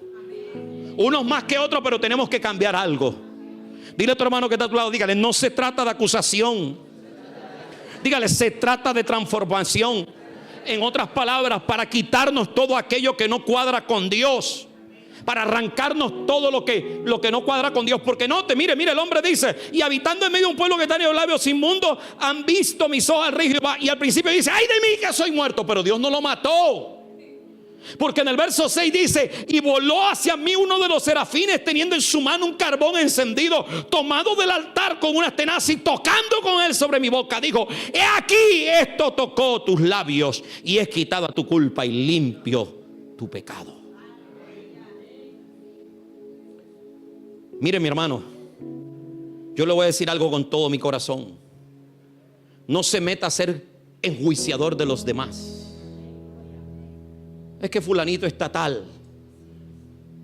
Unos más que otros, pero tenemos que cambiar algo. Dile a tu hermano que está a tu lado, dígale: no se trata de acusación. Dígale: se trata de transformación. En otras palabras, para quitarnos todo aquello que no cuadra con Dios, para arrancarnos todo lo que no cuadra con Dios. Porque note, mire, el hombre dice: y habitando en medio de un pueblo que está en los labios inmundos, han visto mis ojos al rey Jehová. Y al principio dice: ay de mí que soy muerto. Pero Dios no lo mató. Porque en el verso 6 dice: y voló hacia mí uno de los serafines, teniendo en su mano un carbón encendido, tomado del altar con una tenaz, y tocando con él sobre mi boca, dijo: he aquí, esto tocó tus labios, y es quitada tu culpa y limpio tu pecado. Mire, mi hermano, yo le voy a decir algo con todo mi corazón: no se meta a ser enjuiciador de los demás. Es que fulanito está tal,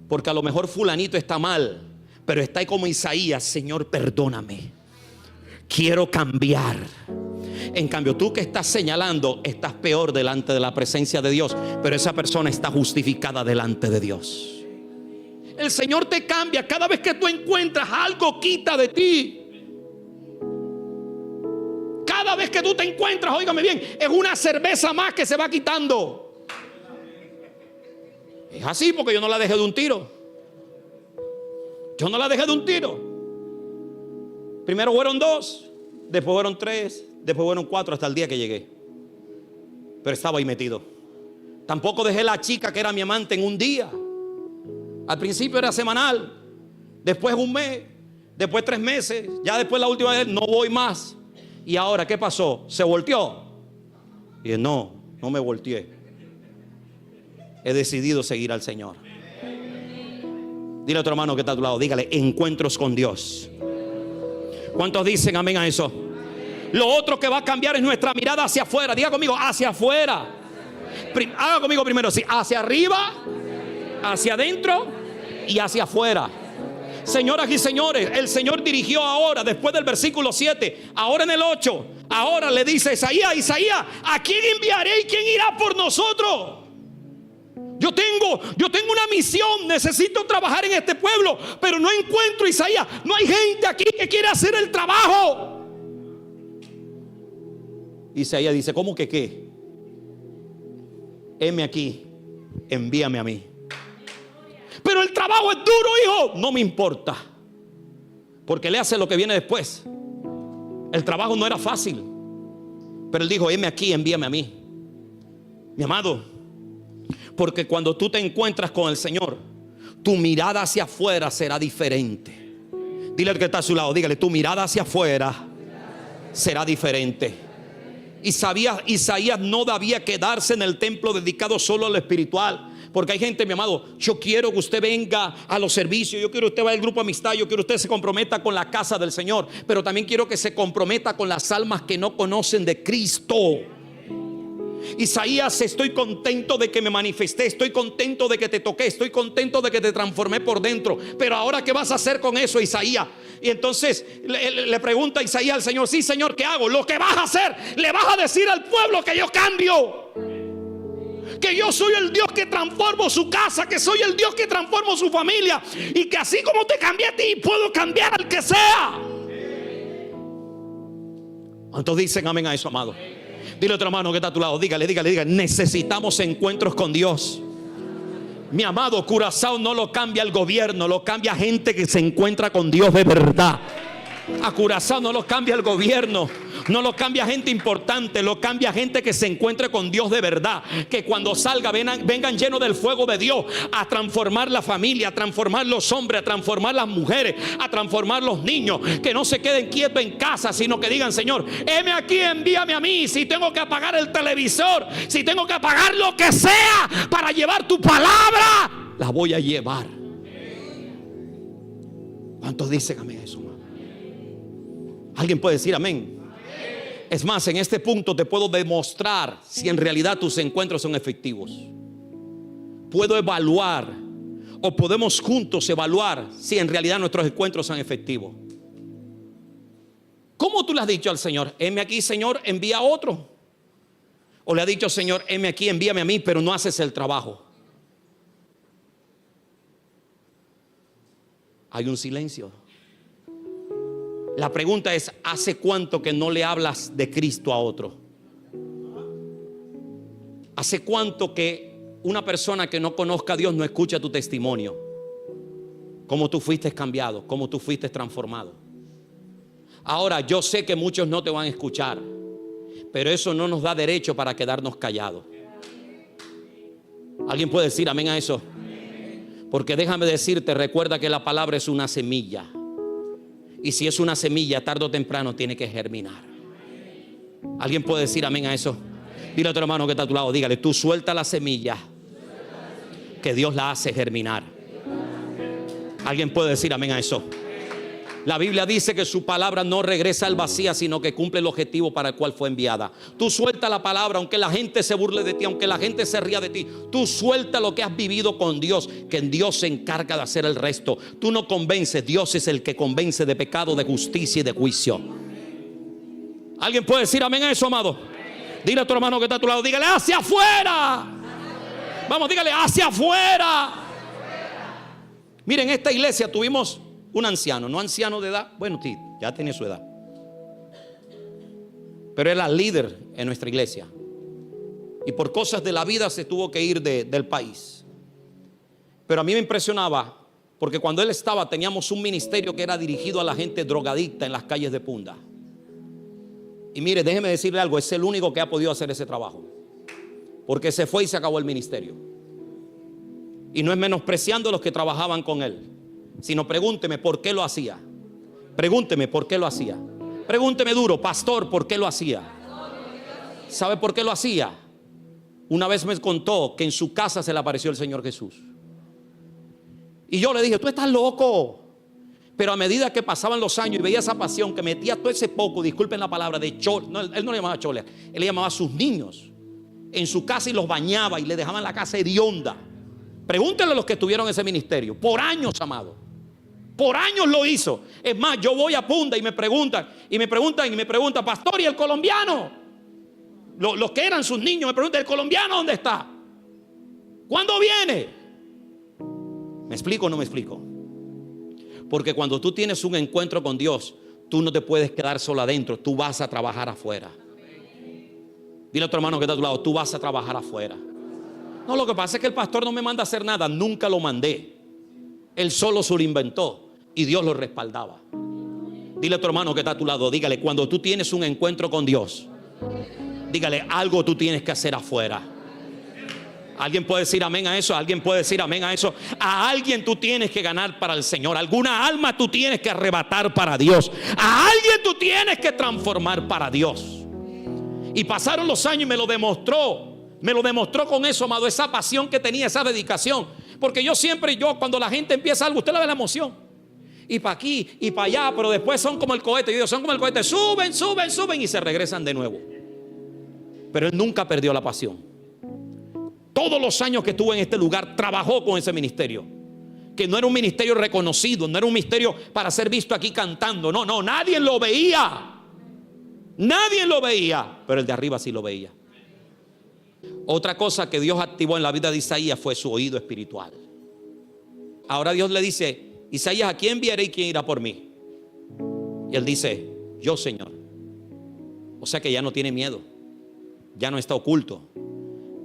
porque a lo mejor fulanito está mal, pero está ahí como Isaías: Señor, perdóname, quiero cambiar. En cambio, tú que estás señalando, estás peor delante de la presencia de Dios, pero esa persona está justificada delante de Dios. El Señor te cambia cada vez que tú encuentras algo, quita de ti. Cada vez que tú te encuentras, óigame bien, es una cerveza más que se va quitando. Es así, porque yo no la dejé de un tiro. Yo no la dejé de un tiro. Primero fueron 2, después fueron 3, después fueron 4, hasta el día que llegué. Pero estaba ahí metido. Tampoco dejé la chica que era mi amante en un día. Al principio era semanal, después un mes, después 3 meses, ya después la última vez no voy más. Y ahora, ¿qué pasó? ¿Se volteó? Y dije: no me volteé. He decidido seguir al Señor. Dile a tu hermano que está a tu lado, dígale: encuentros con Dios. ¿Cuántos dicen amén a eso? Lo otro que va a cambiar es nuestra mirada hacia afuera. Diga conmigo: hacia afuera. Haga conmigo primero, sí, hacia arriba, hacia adentro y hacia afuera. Señoras y señores, el Señor dirigió ahora, después del versículo 7, ahora en el 8, ahora le dice a Isaías: ¿a quién enviaré y quién irá por nosotros? Yo tengo una misión, necesito trabajar en este pueblo, pero no encuentro, Isaías, no hay gente aquí que quiera hacer el trabajo. Isaías dice: ¿cómo que qué? Heme aquí, envíame a mí. Pero el trabajo es duro, hijo. No me importa, porque le hace lo que viene después. El trabajo no era fácil, pero él dijo: heme aquí, envíame a mí. Mi amado, porque cuando tú te encuentras con el Señor, tu mirada hacia afuera será diferente. Dile al que está a su lado, dígale: tu mirada hacia afuera será diferente. Isaías no debía quedarse en el templo dedicado solo a lo espiritual. Porque hay gente, mi amado, yo quiero que usted venga a los servicios, yo quiero que usted vaya al grupo Amistad, yo quiero que usted se comprometa con la casa del Señor, pero también quiero que se comprometa con las almas que no conocen de Cristo. Isaías: estoy contento de que me manifesté, estoy contento de que te toqué, estoy contento de que te transformé por dentro, pero ahora ¿qué vas a hacer con eso, Isaías? Y entonces le pregunta Isaías al Señor: sí, Señor, ¿qué hago? Lo que vas a hacer, le vas a decir al pueblo que yo cambio, que yo soy el Dios que transformo su casa, que soy el Dios que transformo su familia, y que así como te cambié a ti, puedo cambiar al que sea. ¿Cuántos dicen amén a eso, amado? Dile a otro hermano que está a tu lado, dígale: necesitamos encuentros con Dios. Mi amado, Curazao no lo cambia el gobierno, lo cambia gente que se encuentra con Dios de verdad. A Curazao no lo cambia el gobierno, no lo cambia gente importante, lo cambia gente que se encuentre con Dios de verdad. Que cuando salga vengan llenos del fuego de Dios a transformar la familia, a transformar los hombres, a transformar las mujeres, a transformar los niños. Que no se queden quietos en casa, sino que digan: Señor, heme aquí, envíame a mí. Si tengo que apagar el televisor, si tengo que apagar lo que sea para llevar tu palabra, la voy a llevar. ¿Cuántos dicen amén a eso? ¿Alguien puede decir amén? Es más, en este punto te puedo demostrar si en realidad tus encuentros son efectivos. Puedo evaluar, o podemos juntos evaluar si en realidad nuestros encuentros son efectivos. ¿Cómo tú le has dicho al Señor: heme aquí, Señor, envía a otro? ¿O le has dicho: Señor, heme aquí, envíame a mí, pero no haces el trabajo? Hay un silencio. La pregunta es: ¿hace cuánto que no le hablas de Cristo a otro? ¿Hace cuánto que una persona que no conozca a Dios no escucha tu testimonio? cómo tú fuiste cambiado, cómo tú fuiste transformado. Ahora, yo sé que muchos no te van a escuchar, pero eso no nos da derecho para quedarnos callados. ¿Alguien puede decir amén a eso? Porque déjame decirte, recuerda que la palabra es una semilla. Y si es una semilla, tarde o temprano tiene que germinar. ¿Alguien puede decir amén a eso? Dile a tu hermano que está a tu lado, dígale, tú suelta la semilla, que Dios la hace germinar. ¿Alguien puede decir amén a eso? La Biblia dice que su palabra no regresa al vacío, sino que cumple el objetivo para el cual fue enviada. Tú suelta la palabra, aunque la gente se burle de ti, aunque la gente se ría de ti. Tú suelta lo que has vivido con Dios, que en Dios se encarga de hacer el resto. Tú no convences, Dios es el que convence de pecado, de justicia y de juicio. ¿Alguien puede decir amén a eso, amado? Dile a tu hermano que está a tu lado, dígale, hacia afuera. Vamos, dígale, hacia afuera. Miren, en esta iglesia tuvimos un anciano, no anciano de edad, bueno, sí, ya tenía su edad, pero era líder en nuestra iglesia. Y por cosas de la vida se tuvo que ir del país. Pero a mí me impresionaba, porque cuando él estaba, teníamos un ministerio que era dirigido a la gente drogadicta en las calles de Punda. Y mire, déjeme decirle algo, es el único que ha podido hacer ese trabajo, porque se fue y se acabó el ministerio. Y no es menospreciando a los que trabajaban con él, sino pregúnteme por qué lo hacía. Pregúnteme por qué lo hacía. Pregúnteme duro, pastor, ¿por qué lo hacía? ¿Sabe por qué lo hacía? Una vez me contó que en su casa se le apareció el Señor Jesús. Y yo le dije, tú estás loco. Pero a medida que pasaban los años y veía esa pasión que metía todo ese poco, disculpen la palabra, de chole. No, él no le llamaba chole, él le llamaba a sus niños en su casa y los bañaba y le dejaban la casa hedionda. Pregúntenle a los que estuvieron en ese ministerio. Por años, amado. Por años lo hizo. Es más, yo voy a Punda y me preguntan, pastor, ¿y el colombiano? Los que eran sus niños me preguntan, ¿el colombiano dónde está? ¿Cuándo viene? ¿Me explico o no me explico? Porque cuando tú tienes un encuentro con Dios, tú no te puedes quedar solo adentro, tú vas a trabajar afuera. Dile a tu hermano que está a tu lado, tú vas a trabajar afuera. No, lo que pasa es que el pastor no me manda a hacer nada, nunca lo mandé. Él solo se lo inventó y Dios lo respaldaba. Dile a tu hermano que está a tu lado, dígale, cuando tú tienes un encuentro con Dios, dígale, algo tú tienes que hacer afuera. ¿Alguien puede decir amén a eso? ¿Alguien puede decir amén a eso? A alguien tú tienes que ganar para el Señor. Alguna alma tú tienes que arrebatar para Dios. A alguien tú tienes que transformar para Dios. Y pasaron los años y me lo demostró. Me lo demostró con eso, amado, esa pasión que tenía, esa dedicación. Porque yo cuando la gente empieza algo, usted le ve la emoción. Y para aquí y para allá, pero después son como el cohete. Yo digo, son como el cohete, suben y se regresan de nuevo. Pero él nunca perdió la pasión. Todos los años que estuvo en este lugar, trabajó con ese ministerio. Que no era un ministerio reconocido, no era un ministerio para ser visto aquí cantando. No, nadie lo veía. Nadie lo veía, pero el de arriba sí lo veía. Otra cosa que Dios activó en la vida de Isaías fue su oído espiritual. Ahora Dios le dice, Isaías, ¿a quién enviaré y quién irá por mí? Y él dice, yo, Señor. O sea que ya no tiene miedo, ya no está oculto.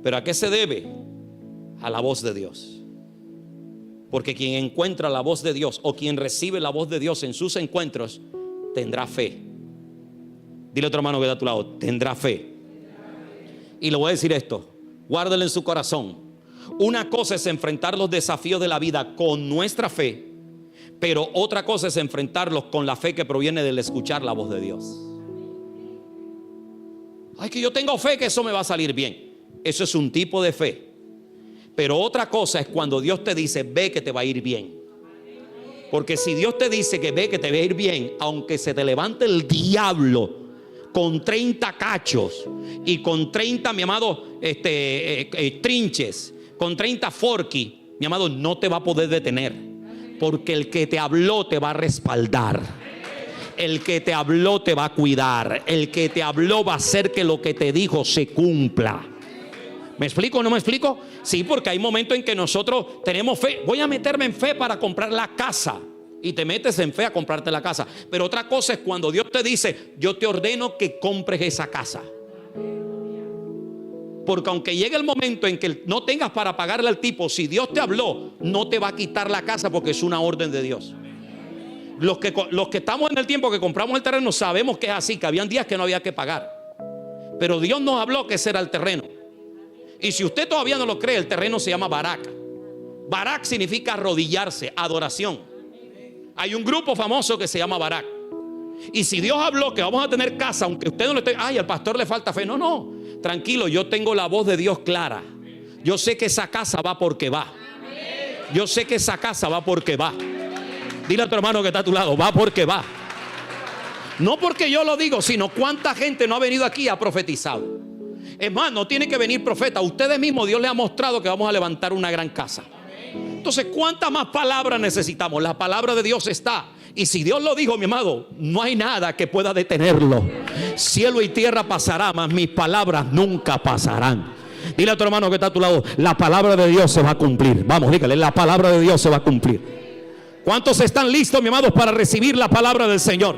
¿Pero a qué se debe? A la voz de Dios. Porque quien encuentra la voz de Dios o quien recibe la voz de Dios en sus encuentros tendrá fe. Dile a otro hermano que está a tu lado, tendrá fe. Y le voy a decir esto, guárdalo en su corazón. Una cosa es enfrentar los desafíos de la vida con nuestra fe, pero otra cosa es enfrentarlos con la fe que proviene del escuchar la voz de Dios. Ay, que yo tengo fe que eso me va a salir bien. Eso es un tipo de fe. Pero otra cosa es cuando Dios te dice, ve que te va a ir bien. Porque si Dios te dice que ve que te va a ir bien, aunque se te levante el diablo con 30 cachos y con 30, mi amado, trinches, con 30 forky, mi amado, no te va a poder detener. Porque el que te habló te va a respaldar. El que te habló te va a cuidar. El que te habló va a hacer que lo que te dijo se cumpla. ¿Me explico o no me explico? Sí, porque hay momentos en que nosotros tenemos fe. Voy a meterme en fe para comprar la casa. Y te metes en fe a comprarte la casa. Pero otra cosa es cuando Dios te dice, yo te ordeno que compres esa casa. Porque aunque llegue el momento en que no tengas para pagarle al tipo, si Dios te habló, no te va a quitar la casa porque es una orden de Dios. Los que estamos en el tiempo que compramos el terreno sabemos que es así, que habían días que no había que pagar. Pero Dios nos habló que ese era el terreno. Y si usted todavía no lo cree, el terreno se llama Barak. Barak significa arrodillarse, adoración. Hay un grupo famoso que se llama Barak. Y si Dios habló que vamos a tener casa, aunque usted no le esté, ay, al pastor le falta fe. No, no, tranquilo, yo tengo la voz de Dios clara. Yo sé que esa casa va porque va. Yo sé que esa casa va porque va. Dile a tu hermano que está a tu lado, va porque va. No porque yo lo digo, sino cuánta gente no ha venido aquí y ha profetizado. Es más, no tiene que venir profeta. Ustedes mismos, Dios les ha mostrado que vamos a levantar una gran casa. Entonces, ¿cuántas más palabras necesitamos? La palabra de Dios está. Y si Dios lo dijo, mi amado, no hay nada que pueda detenerlo. Cielo y tierra pasará, mas mis palabras nunca pasarán. Dile a tu hermano que está a tu lado, la palabra de Dios se va a cumplir. Vamos, dígale, la palabra de Dios se va a cumplir. ¿Cuántos están listos, mi amado, para recibir la palabra del Señor?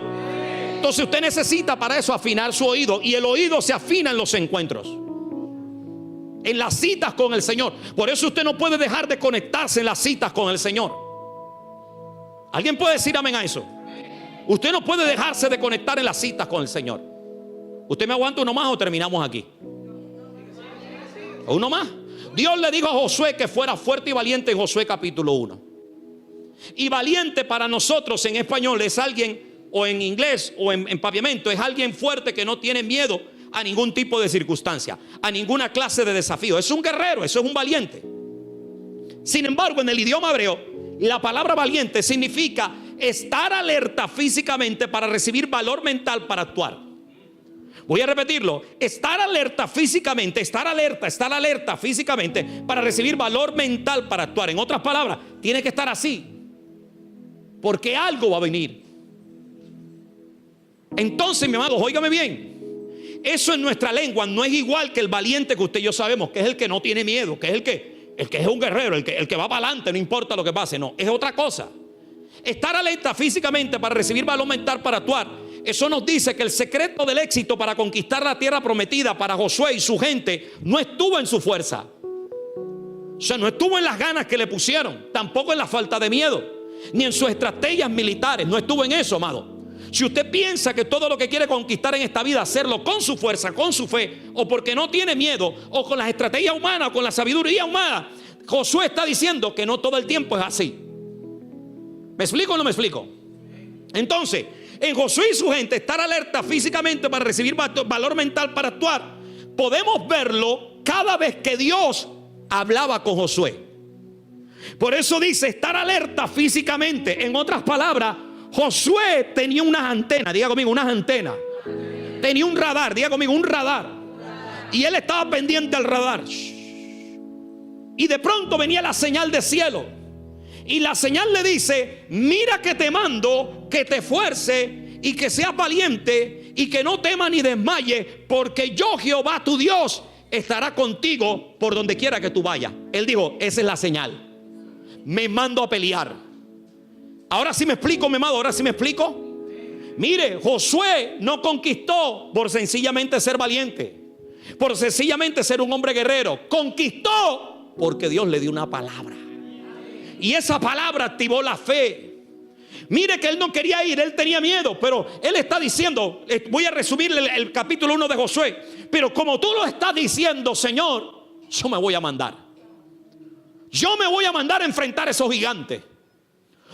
Entonces usted necesita para eso afinar su oído. Y el oído se afina en los encuentros, en las citas con el Señor. Por eso usted no puede dejar de conectarse en las citas con el Señor. ¿Alguien puede decir amén a eso? Usted no puede dejarse de conectar en las citas con el Señor. ¿Usted me aguanta uno más o terminamos aquí? ¿Uno más? Dios le dijo a Josué que fuera fuerte y valiente en Josué capítulo 1. Y valiente para nosotros en español es alguien, o en inglés o en paviamento, es alguien fuerte que no tiene miedo a ningún tipo de circunstancia, a ninguna clase de desafío. Es un guerrero, eso es un valiente. Sin embargo, en el idioma hebreo, la palabra valiente significa estar alerta físicamente para recibir valor mental para actuar. Voy a repetirlo: estar alerta físicamente, estar alerta físicamente para recibir valor mental para actuar. En otras palabras, tiene que estar así, porque algo va a venir. Entonces, mi amado, óigame bien, eso en nuestra lengua no es igual que el valiente que usted y yo sabemos, que es el que no tiene miedo, que es el que es un guerrero, el que va para adelante, no importa lo que pase. No, es otra cosa. Estar alerta físicamente para recibir valor mental para actuar. Eso nos dice que el secreto del éxito para conquistar la tierra prometida para Josué y su gente no estuvo en su fuerza. O sea, no estuvo en las ganas que le pusieron, tampoco en la falta de miedo, ni en sus estrategias militares. No estuvo en eso, amado. Si usted piensa que todo lo que quiere conquistar en esta vida, hacerlo con su fuerza, con su fe, o porque no tiene miedo, o con las estrategias humanas, o con la sabiduría humana, Josué está diciendo que no todo el tiempo es así. ¿Me explico o no me explico? Entonces, en Josué y su gente, estar alerta físicamente para recibir valor mental para actuar, podemos verlo cada vez que Dios hablaba con Josué. Por eso dice estar alerta físicamente. En otras palabras, Josué tenía unas antenas, diga conmigo, unas antenas. Tenía un radar, diga conmigo, un radar. Y él estaba pendiente al radar. Y de pronto venía la señal de cielo. Y la señal le dice: mira que te mando, que te esfuerce y que seas valiente y que no temas ni desmayes, porque yo, Jehová tu Dios, estará contigo por donde quiera que tú vayas. Él dijo: esa es la señal. Me mando a pelear. Ahora sí me explico, mi amado, ahora sí me explico. Mire, Josué no conquistó por sencillamente ser valiente, por sencillamente ser un hombre guerrero. Conquistó porque Dios le dio una palabra. Y esa palabra activó la fe. Mire que él no quería ir, él tenía miedo, pero él está diciendo, voy a resumir el capítulo 1 de Josué: pero como tú lo estás diciendo, Señor, yo me voy a mandar. Yo me voy a mandar a enfrentar a esos gigantes.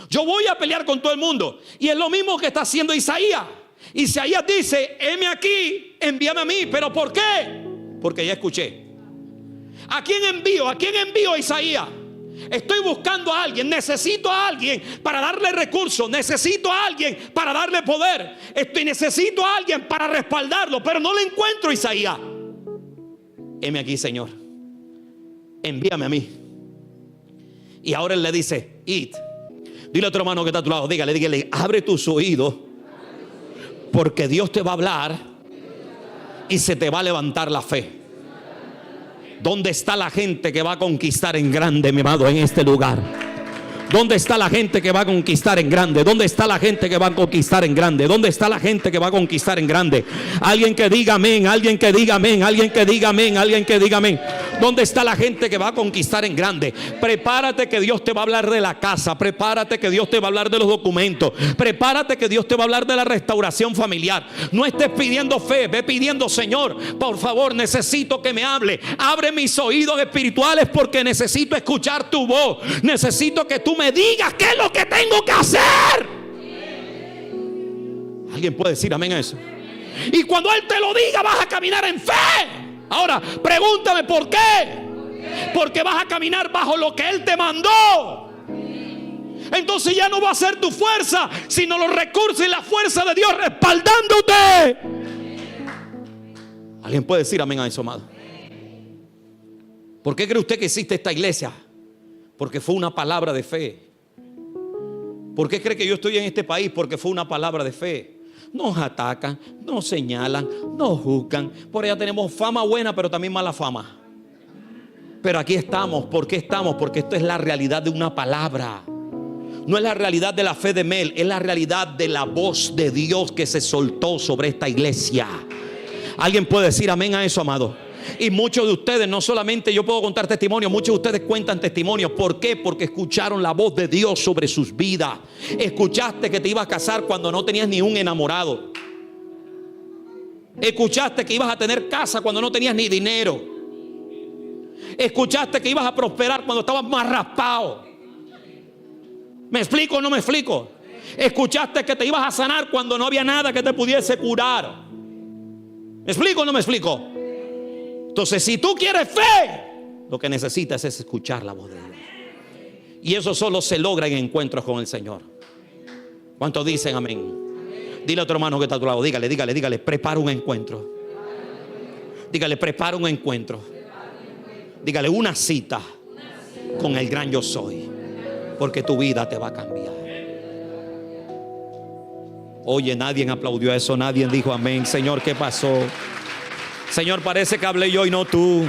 Yo voy a pelear con todo el mundo. Y es lo mismo que está haciendo Isaías. Isaías dice: heme aquí, envíame a mí. ¿Pero por qué? Porque ya escuché. ¿A quién envío? ¿A quién envío a Isaías? Estoy buscando a alguien. Necesito a alguien para darle recursos. Necesito a alguien para darle poder. Necesito a alguien para respaldarlo. Pero no le encuentro a Isaías. Heme aquí, Señor, envíame a mí. Y ahora él le dice: id. Dile a tu hermano que está a tu lado, dígale, abre tus oídos, porque Dios te va a hablar y se te va a levantar la fe. ¿Dónde está la gente que va a conquistar en grande, mi amado, en este lugar? ¿Dónde está la gente que va a conquistar en grande? ¿Dónde está la gente que va a conquistar en grande? ¿Dónde está la gente que va a conquistar en grande? Alguien que diga amén, alguien que diga amén, alguien que diga amén, alguien que diga amén. ¿Dónde está la gente que va a conquistar en grande? Prepárate que Dios te va a hablar de la casa. Prepárate que Dios te va a hablar de los documentos. Prepárate que Dios te va a hablar de la restauración familiar. No estés pidiendo fe, ve pidiendo: Señor, por favor, necesito que me hable. Abre mis oídos espirituales porque necesito escuchar tu voz. Necesito que tú me digas qué es lo que tengo que hacer. ¿Alguien puede decir amén a eso? Y cuando Él te lo diga, vas a caminar en fe. Ahora, pregúntame por qué. Porque vas a caminar bajo lo que Él te mandó. Entonces ya no va a ser tu fuerza, sino los recursos y la fuerza de Dios respaldándote. ¿Alguien puede decir amén a eso, amado? ¿Por qué cree usted que existe esta iglesia? Porque fue una palabra de fe. ¿Por qué cree que yo estoy en este país? Porque fue una palabra de fe. Nos atacan, nos señalan, nos juzgan. Por allá tenemos fama buena, pero también mala fama. Pero aquí estamos. ¿Por qué estamos? Porque esto es la realidad de una palabra. No es la realidad de la fe de Mel, es la realidad de la voz de Dios que se soltó sobre esta iglesia. ¿Alguien puede decir amén a eso, amado? Y muchos de ustedes, no solamente yo puedo contar testimonios, muchos de ustedes cuentan testimonios. ¿Por qué? Porque escucharon la voz de Dios sobre sus vidas. Escuchaste que te ibas a casar cuando no tenías ni un enamorado. Escuchaste que ibas a tener casa cuando no tenías ni dinero. Escuchaste que ibas a prosperar cuando estabas más raspado. ¿Me explico o no me explico? Escuchaste que te ibas a sanar cuando no había nada que te pudiese curar. ¿Me explico o no me explico? Entonces, si tú quieres fe, lo que necesitas es escuchar la voz de Dios. Y eso solo se logra en encuentros con el Señor. ¿Cuántos dicen amén? Dile a tu hermano que está a tu lado, dígale, prepara un encuentro. Dígale, prepara un encuentro. Dígale, una cita con el gran yo soy. Porque tu vida te va a cambiar. Oye, nadie aplaudió eso, nadie dijo amén. Señor, ¿qué pasó? Señor, parece que hablé yo y no tú.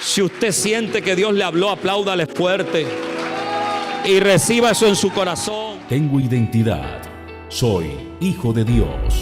Si usted siente que Dios le habló, apláudale fuerte y reciba eso en su corazón. Tengo identidad. Soy hijo de Dios.